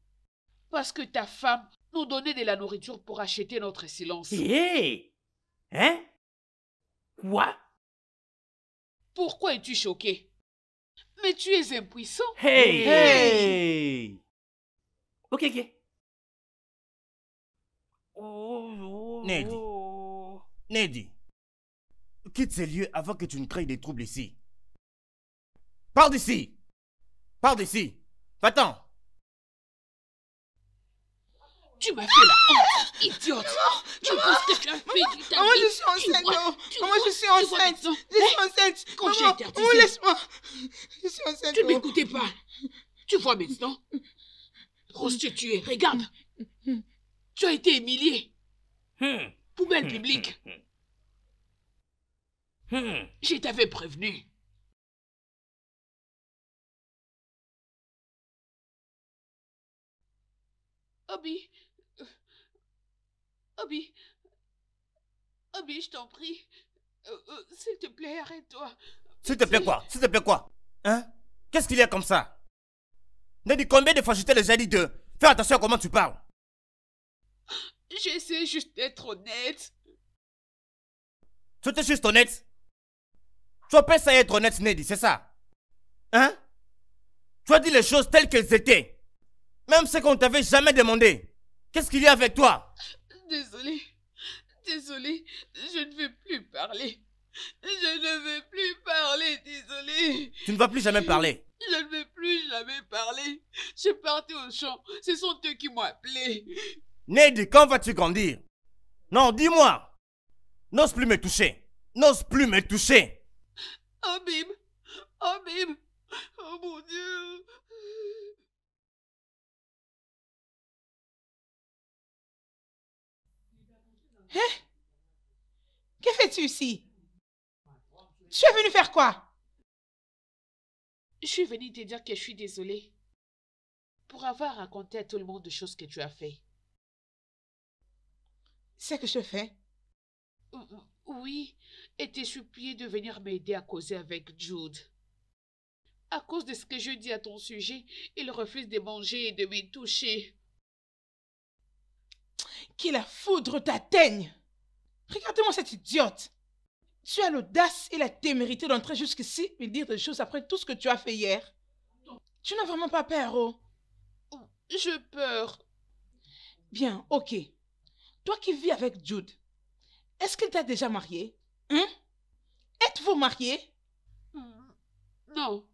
Parce que ta femme nous donnait de la nourriture pour acheter notre silence.
Hé! Hein? Quoi?
Pourquoi es-tu choqué? Mais tu es impuissant.
Hey! Hey! Ok, ok.
Nedi. Nedi, quitte ces lieux avant que tu ne crées des troubles ici. Pars d'ici! Pars d'ici! Va-t'en!
Tu m'as fait la honte, idiote. Tu penses que tu as fait du ta
Maman,
vie.
je suis enceinte, non. Maman, je suis enceinte.
Tu vois
Je suis enceinte.
Quand j'ai
Maman,
été
maman, laisse-moi. Je suis enceinte.
Tu ne
oh.
m'écoutais pas. Tu vois maintenant? Prostituée, regarde. Tu as été humiliée. Poubelle publique. Je t'avais prévenu. Obi. Obi. Obi, je t'en prie. S'il te plaît, arrête-toi.
S'il te plaît quoi? S'il te plaît quoi? Hein? Qu'est-ce qu'il y a comme ça? Nedi, combien de fois je t'ai déjà dit de faire attention à comment tu parles?
J'essaie juste d'être honnête.
Tu étais juste honnête? Tu appelles ça être honnête, Nedi, c'est ça? Hein? Tu as dit les choses telles qu'elles étaient. Même ce qu'on t'avait jamais demandé. Qu'est-ce qu'il y a avec toi?
Désolée. Désolée. Je ne veux plus parler. Je ne veux plus parler, désolée.
Tu ne vas plus jamais parler.
Je ne veux plus jamais parler. Je suis partie au champ. Ce sont eux qui m'ont appelé.
Nedi, quand vas-tu grandir? Non, dis-moi. N'ose plus me toucher. N'ose plus me toucher.
Oh, Bim. Oh, Bim. Oh, mon Dieu.
Hein? Que fais-tu ici? Tu es venu faire quoi?
Je suis venue te dire que je suis désolée pour avoir raconté à tout le monde des choses que tu as fait.
C'est que je fais.
Oui, et t'ai supplié de venir m'aider à causer avec Jude. À cause de ce que je dis à ton sujet, il refuse de manger et de me toucher.
Que la foudre t'atteigne. Regarde-moi cette idiote. Tu as l'audace et la témérité d'entrer jusqu'ici et dire des choses après tout ce que tu as fait hier. Tu n'as vraiment pas peur, oh?
J'ai peur.
Bien, ok. Toi qui vis avec Jude, est-ce qu'il t'a déjà marié? Hein? Êtes-vous mariés?
Non.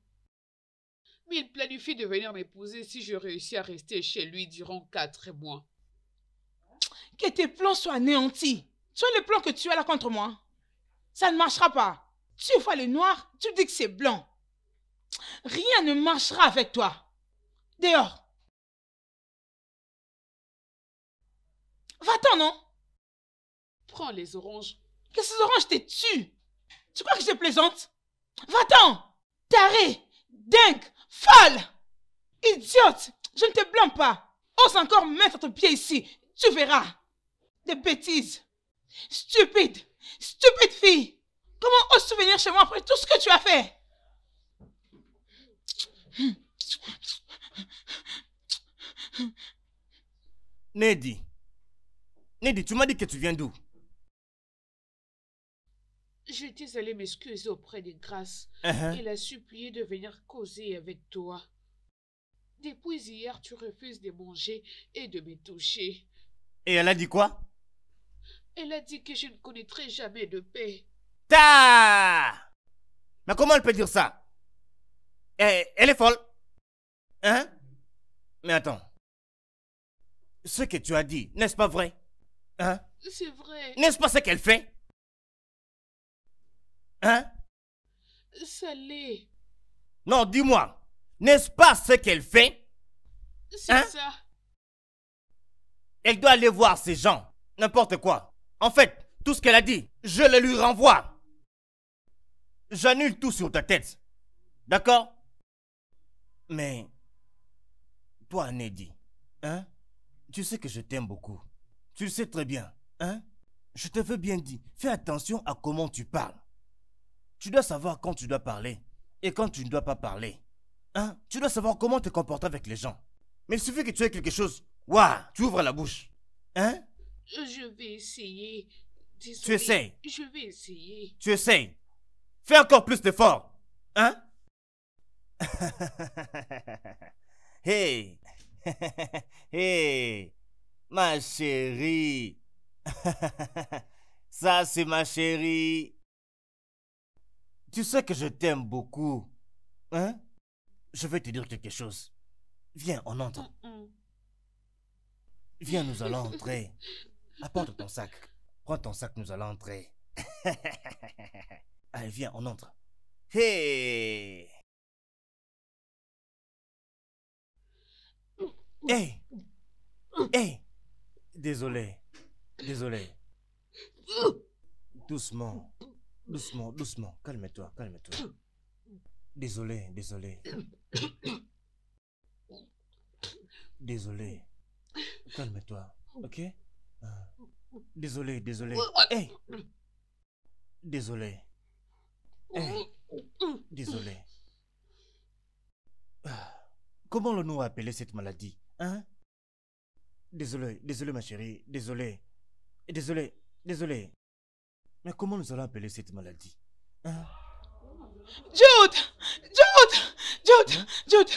Mais il planifie de venir m'épouser si je réussis à rester chez lui durant 4 mois.
Que tes plans soient anéantis. Soit les plans que tu as là contre moi. Ça ne marchera pas. Tu vois le noir, tu dis que c'est blanc. Rien ne marchera avec toi. Dehors. Va-t'en, non?
Prends les oranges.
Que ces oranges te tuent. Tu crois que je plaisante? Va-t'en. Taré, dingue, folle, idiote. Je ne te blâme pas. Ose encore mettre ton pied ici. Tu verras. Des bêtises. Stupide. Stupide fille. Comment oses-tu venir chez moi après tout ce que tu as fait?
Neddy. Neddy, tu m'as dit que tu viens d'où?
J'étais allée m'excuser auprès de Grâce. Il a supplié de venir causer avec toi. Depuis hier, tu refuses de manger et de me toucher.
Et elle a dit quoi?
Elle a dit que je ne connaîtrai jamais de paix.
Ta! Mais comment elle peut dire ça? Elle est folle. Hein? Mais attends. Ce que tu as dit, n'est-ce pas vrai? Hein?
C'est vrai.
N'est-ce pas ce qu'elle fait? Hein?
Ça l'est.
Non, dis-moi. N'est-ce pas ce qu'elle fait?
C'est
Hein?
ça.
Elle doit aller voir ces gens. N'importe quoi. En fait, tout ce qu'elle a dit, je le lui renvoie. J'annule tout sur ta tête. D'accord? Mais, toi, Neddy, hein? Tu sais que je t'aime beaucoup. Tu le sais très bien, hein? Je te veux bien dire, fais attention à comment tu parles. Tu dois savoir quand tu dois parler et quand tu ne dois pas parler. Hein? Tu dois savoir comment te comporter avec les gens. Mais il suffit que tu aies quelque chose. Waouh, tu ouvres la bouche. Hein?
Je vais essayer. Désolée.
Tu essaies.
Je vais essayer.
Tu essayes. Fais encore plus d'efforts. Hein? Hey! Hey! Ma chérie! Ça, c'est ma chérie. Tu sais que je t'aime beaucoup. Hein? Je vais te dire quelque chose. Viens, on entre. Viens, nous allons entrer. Apporte ton sac. Prends ton sac, nous allons entrer. Allez, viens, on entre. Hey! Hey! Hey! Désolé. Désolé. Doucement. Doucement, doucement. Calme-toi, calme-toi. Désolé, désolé. Désolé. Calme-toi, ok? Désolé, désolé. Hey! Désolé. Hey! Désolé. Comment l'on a appelé cette maladie? Hein? Désolé, désolé ma chérie, désolé. Désolé, désolé. Mais comment nous allons appeler cette maladie? Hein?
Jude! Jude! Jude!
Hein?
Jude!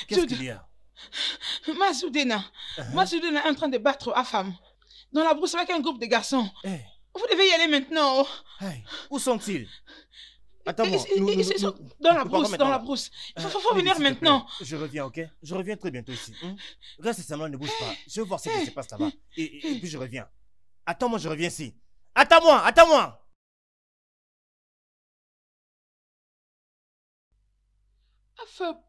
Qu'est-ce
Jude.
qu'il y a?
Mazoudena. Mazoudena est en train de battre à femme. Dans la brousse avec un groupe de garçons.
Hey,
Vous devez y aller maintenant.
hey, où sont-ils? Attends-moi.
Ils sont dans la brousse, dans la brousse. Il faut venir
s'il te
maintenant.
plaît. Je reviens, ok? Je reviens très bientôt ici. Reste seulement, ne bouge pas. Je veux voir ce qui se passe là-bas. Et puis je reviens. Attends-moi, je reviens ici. Attends-moi, attends-moi!
Enfin,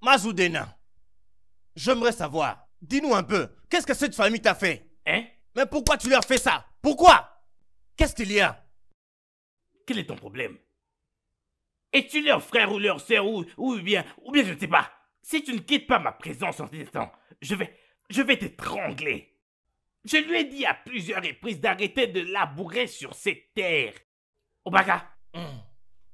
Mazoudena, j'aimerais savoir. Dis-nous un peu, qu'est-ce que cette famille t'a fait?
Hein?
Mais pourquoi tu leur fais ça? Pourquoi? Qu'est-ce qu'il y a?
Quel est ton problème? Es-tu leur frère ou leur sœur ou bien je ne sais pas. Si tu ne quittes pas ma présence en cet instant, je vais t'étrangler. Je lui ai dit à plusieurs reprises d'arrêter de labourer sur cette terre. Obaka,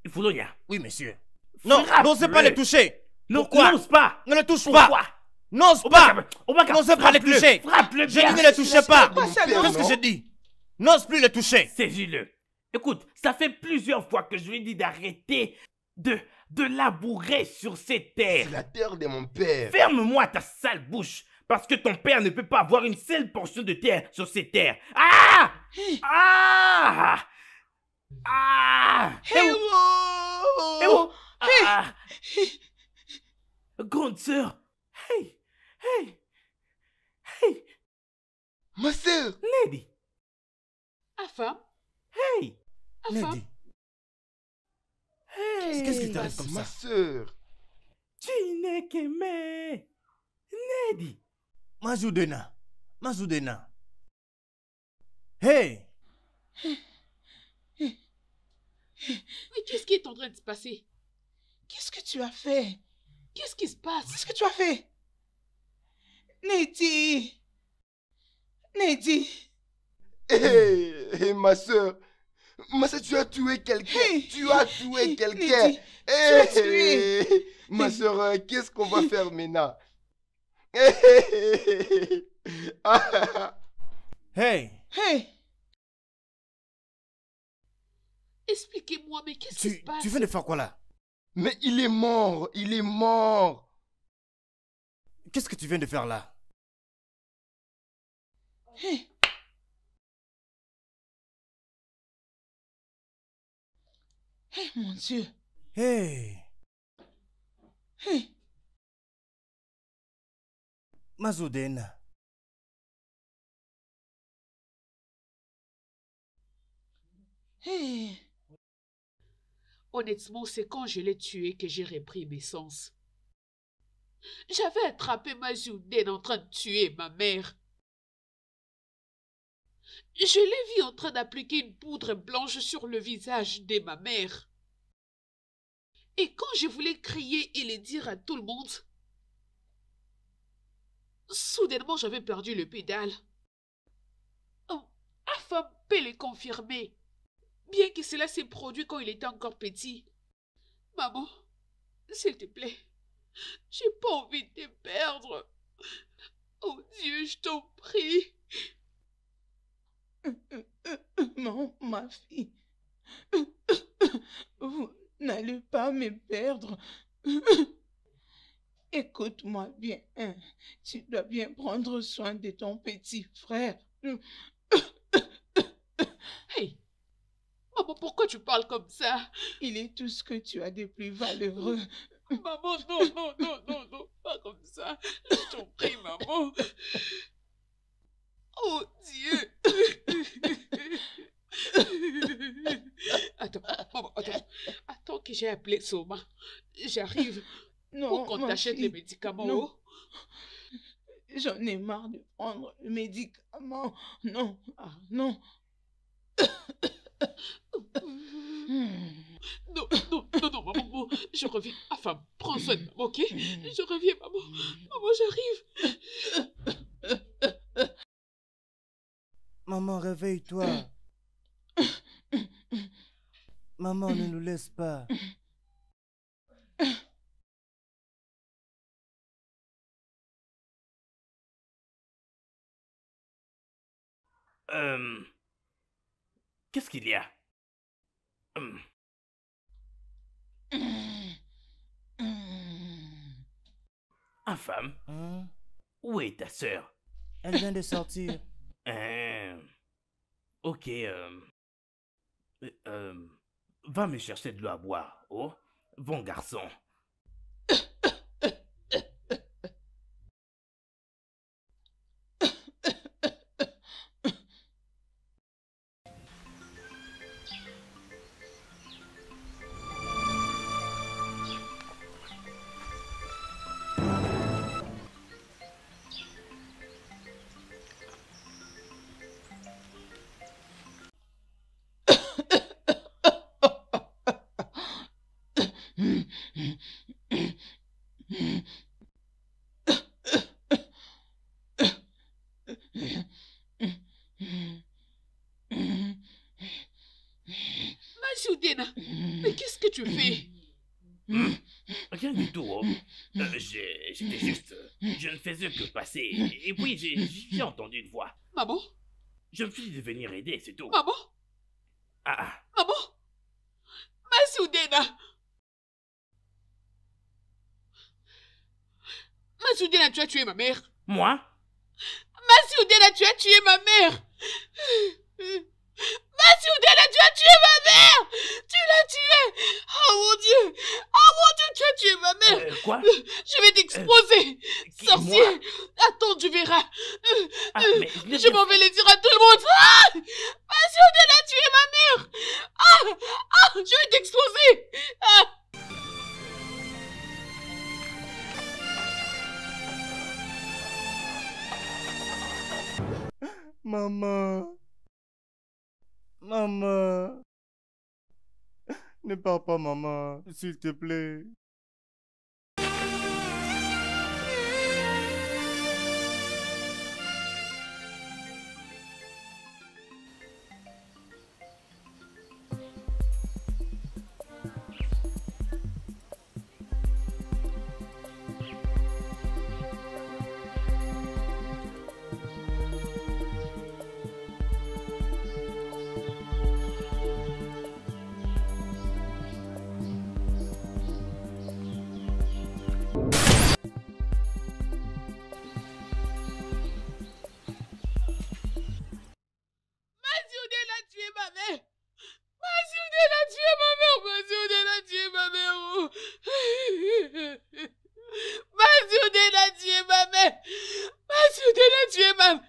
Ifoulonia.
Oui, monsieur. Non,
Frappe-le.
n'osez pas les toucher.
Non,
Pourquoi?
n'ose pas.
Ne le touche
Pourquoi?
pas. N'ose pas.
Obaka,
N'osez pas les
frappe-le.
toucher.
Frappe-le
Je
bien.
dis ne les touchez pas.
Quoi, ça, non?
Qu'est-ce que j'ai dit? N'ose plus les toucher.
Saisis-le. Écoute, ça fait plusieurs fois que je lui ai dit d'arrêter de labourer sur cette terre.
C'est la terre de mon père.
Ferme-moi ta sale bouche, parce que ton père ne peut pas avoir une seule portion de terre sur cette terre. Ah! Ah! Ah!
Hey,
Eh oh! Ah! Grande sœur! Hey! Hey! Hey!
Ma sœur!
Lady!
Afam,
Hey!
Afam,
Lady,
Hey!
qu'est-ce qui t'arrive comme
Ma
ça?
sœur!
Chinekeme! Lady!
Mazudena, Mazudena. Hey!
mais qu'est-ce qui est en train de se passer?
qu'est-ce que tu as fait?
Qu'est-ce qui se passe?
Qu'est-ce que tu as fait? Nedi! Nedi!
Hé, ma sœur! Ma sœur, tu as tué quelqu'un!
Hey.
Tu as tué quelqu'un!
Nedi, tu as tué.
Ma sœur, qu'est-ce qu'on va faire maintenant?
Hey!
Hey!
Expliquez-moi, mais qu'est-ce qui se passe?
Tu viens de faire quoi là?
Mais il est mort! Il est mort!
Qu'est-ce que tu viens de faire là?
Hey! Hey, mon Dieu!
Hey!
Hey!
Mazudena.
Hey!
Honnêtement, c'est quand je l'ai tué que j'ai repris mes sens. J'avais attrapé Mazudena en train de tuer ma mère. Je l'ai vu en train d'appliquer une poudre blanche sur le visage de ma mère. Et quand je voulais crier et le dire à tout le monde, soudainement j'avais perdu le pédale. Oh, Afam peut le confirmer, bien que cela s'est produit quand il était encore petit. Maman, s'il te plaît, j'ai pas envie de te perdre. Oh Dieu, je t'en prie.
Non, ma fille. Vous n'allez pas me perdre. Écoute-moi bien. Hein. Tu dois bien prendre soin de ton petit frère.
Hey, maman, pourquoi tu parles comme ça?
Il est tout ce que tu as de plus valeureux.
Maman, non, non, non, non, non, pas comme ça. Je t'en prie, maman. Oh Dieu. Attends, maman, attends. Attends que j'ai appelé Soma. J'arrive
Non,
pour qu'on
ma
t'achète les
fille.
médicaments.
Non.
Oh.
J'en ai marre de prendre le médicament. Non, ah, non.
Non, non, non, non, maman, bon, je reviens. Enfin, prends soin de maman, ok? Je reviens, maman. Maman, j'arrive.
Maman, réveille-toi. Maman, ne nous laisse pas.
Qu'est-ce qu'il y a? Infâme,
Hein?
où est ta sœur?
Elle vient de sortir.
Ok, va me chercher de l'eau à boire, oh? Bon garçon.
Mazudena, mais qu'est-ce que tu fais?
Rien du tout, oh. J'étais juste... Je ne faisais que passer. Et puis j'ai entendu une voix.
Maman?
Je me suis dit de venir aider, c'est tout.
Maman?
Ah,
Maman? Mazudena! Mazudena, tu as tué ma mère.
moi?
Mazudena, tu as tué ma mère. Mazudena! Maziudela, tu as tué ma mère! Tu l'as tuée! Oh mon Dieu! Oh mon Dieu, tu as tué ma mère!
Quoi?
Je vais t'exposer! Sorcier!
Moi?
Attends, tu verras!
Mais
Je m'en vais le dire à tout le monde! Ah! Maziudela a tué ma mère! Ah! Ah! Je vais t'exposer! Ah!
Maman. Maman. Ne pars pas, maman, s'il te plaît.
Maziudela a tué ma mère! Maziudela a tué ma mère! Maziudela a tué ma mère! Maziudela a tué ma mère! Maziudela a tué ma mère!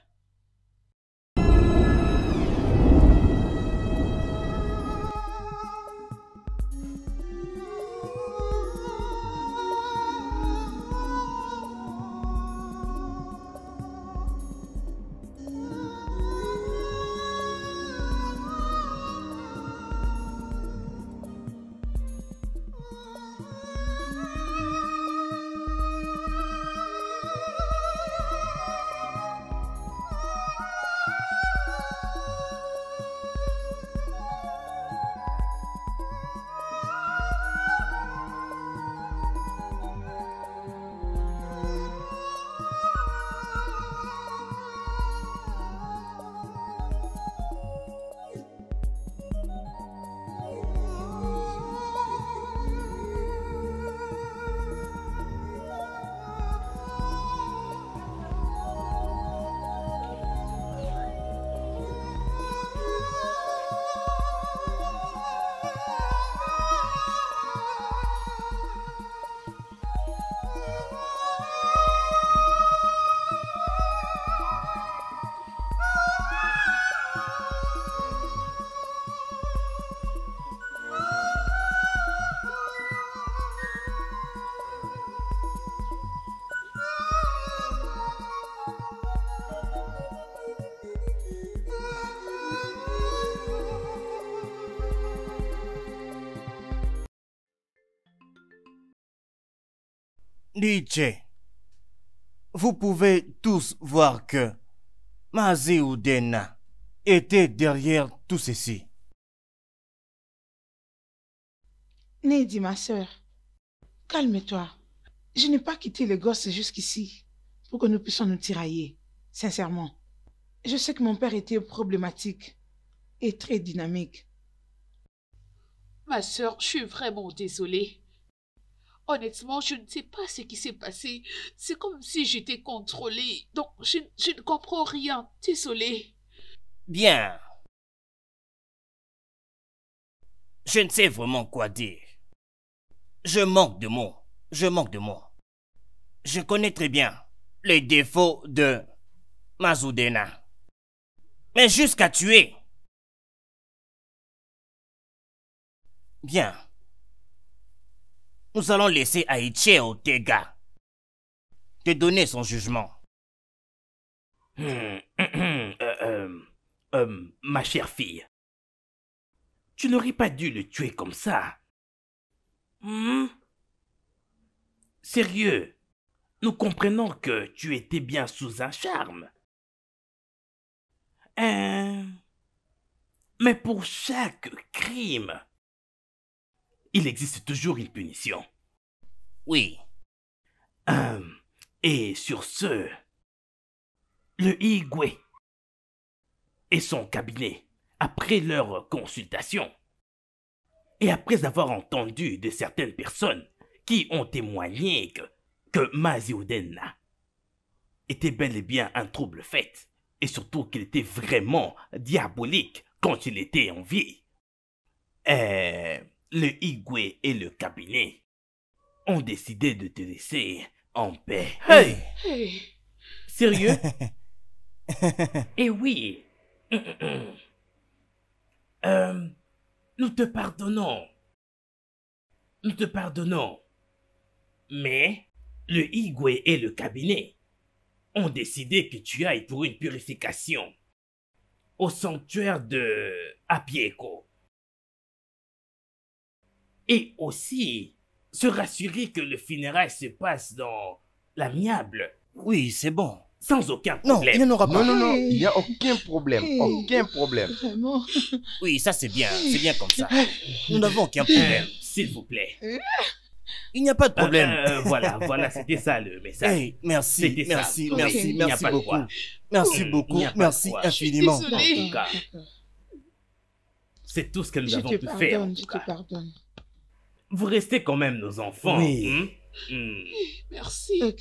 DJ, vous pouvez tous voir que Maziudena était derrière tout ceci.
Nedi, ma sœur, calme-toi. Je n'ai pas quitté les gosses jusqu'ici pour que nous puissions nous tirailler, sincèrement. Je sais que mon père était problématique et très dynamique.
Ma sœur, je suis vraiment désolée. Honnêtement, je ne sais pas ce qui s'est passé. C'est comme si j'étais contrôlée. Donc, je ne comprends rien. Désolée.
Bien. Je ne sais vraiment quoi dire. Je manque de mots. Je connais très bien les défauts de Maziudena. Mais jusqu'à tuer. Bien. Nous allons laisser Aiche Otega te donner son jugement.
Ma chère fille, tu n'aurais pas dû le tuer comme ça. Sérieux, nous comprenons que tu étais bien sous un charme. Mais pour chaque crime, il existe toujours une punition.
Oui.
Et sur ce, le Igwe et son cabinet, après leur consultation, et après avoir entendu de certaines personnes qui ont témoigné que Maziudena était bel et bien un trouble fait, et surtout qu'il était vraiment diabolique quand il était en vie, le Igwe et le cabinet ont décidé de te laisser en paix. Hey!
Hey,
Sérieux? Eh oui. Nous te pardonnons. Nous te pardonnons. Mais le Igwe et le cabinet ont décidé que tu ailles pour une purification au sanctuaire de Apieko. Et aussi se rassurer que le funérail se passe dans l'amiable,
Oui, c'est bon.
sans aucun
Non,
problème.
il n'y en aura pas.
Non, il n'y a aucun problème.
Hey.
Aucun problème.
Vraiment.
Oui, ça c'est bien comme ça. Nous n'avons aucun problème.
S'il vous plaît.
Il n'y a pas de problème.
Voilà, c'était ça le message.
Hey, merci,
C'était ça.
merci,
Ok.
merci,
Il n'y a
merci
pas de
beaucoup.
quoi.
Merci
Il
beaucoup,
n'y a pas de
merci
quoi.
infiniment.
Désolée.
En tout cas,
D'accord.
c'est tout ce que nous
Je
avons
te
pu faire. en
pardonne,
tout
je te
cas.
pardonne.
Vous restez quand même nos enfants.
Oui.
merci.
Ok.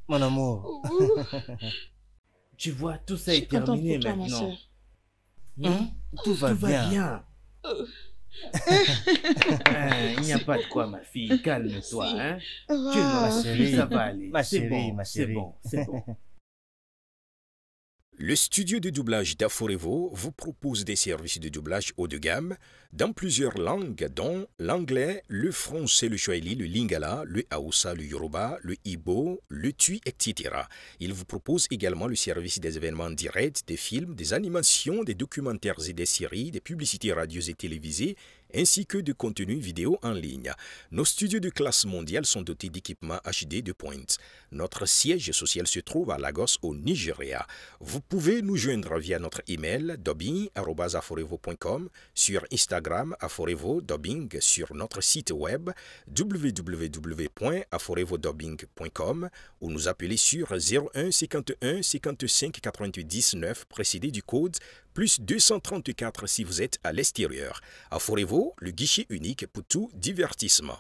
Mon amour.
Oh,
Tu vois, tout
Je
ça est
suis contente
terminé
pour toi, ma
maintenant.
soeur.
Hein? Tout va bien.
Il n'y a pas de quoi, ma fille. Calme-toi. Hein? Tu es
Ah,
ma
chérie.
chérie, ça va aller.
Ma
C'est
chérie,
bon,
ma
c'est
chérie.
bon, c'est bon.
Le studio de doublage d'Aforevo vous propose des services de doublage haut de gamme dans plusieurs langues, dont l'anglais, le français, le swahili, le lingala, le haoussa, le yoruba, le ibo, le tui, etc. Il vous propose également le service des événements directs, des films, des animations, des documentaires et des séries, des publicités radio et télévisées, ainsi que de contenus vidéo en ligne. Nos studios de classe mondiale sont dotés d'équipements HD de pointe. Notre siège social se trouve à Lagos, au Nigeria. Vous pouvez nous joindre via notre email dubbing@aforevo.com, sur Instagram Aforevo Dubbing, sur notre site web www.aforevodubbing.com ou nous appeler sur 01 51 55 88 19 précédé du code plus 234 si vous êtes à l'extérieur. Aforevo, le guichet unique pour tout divertissement.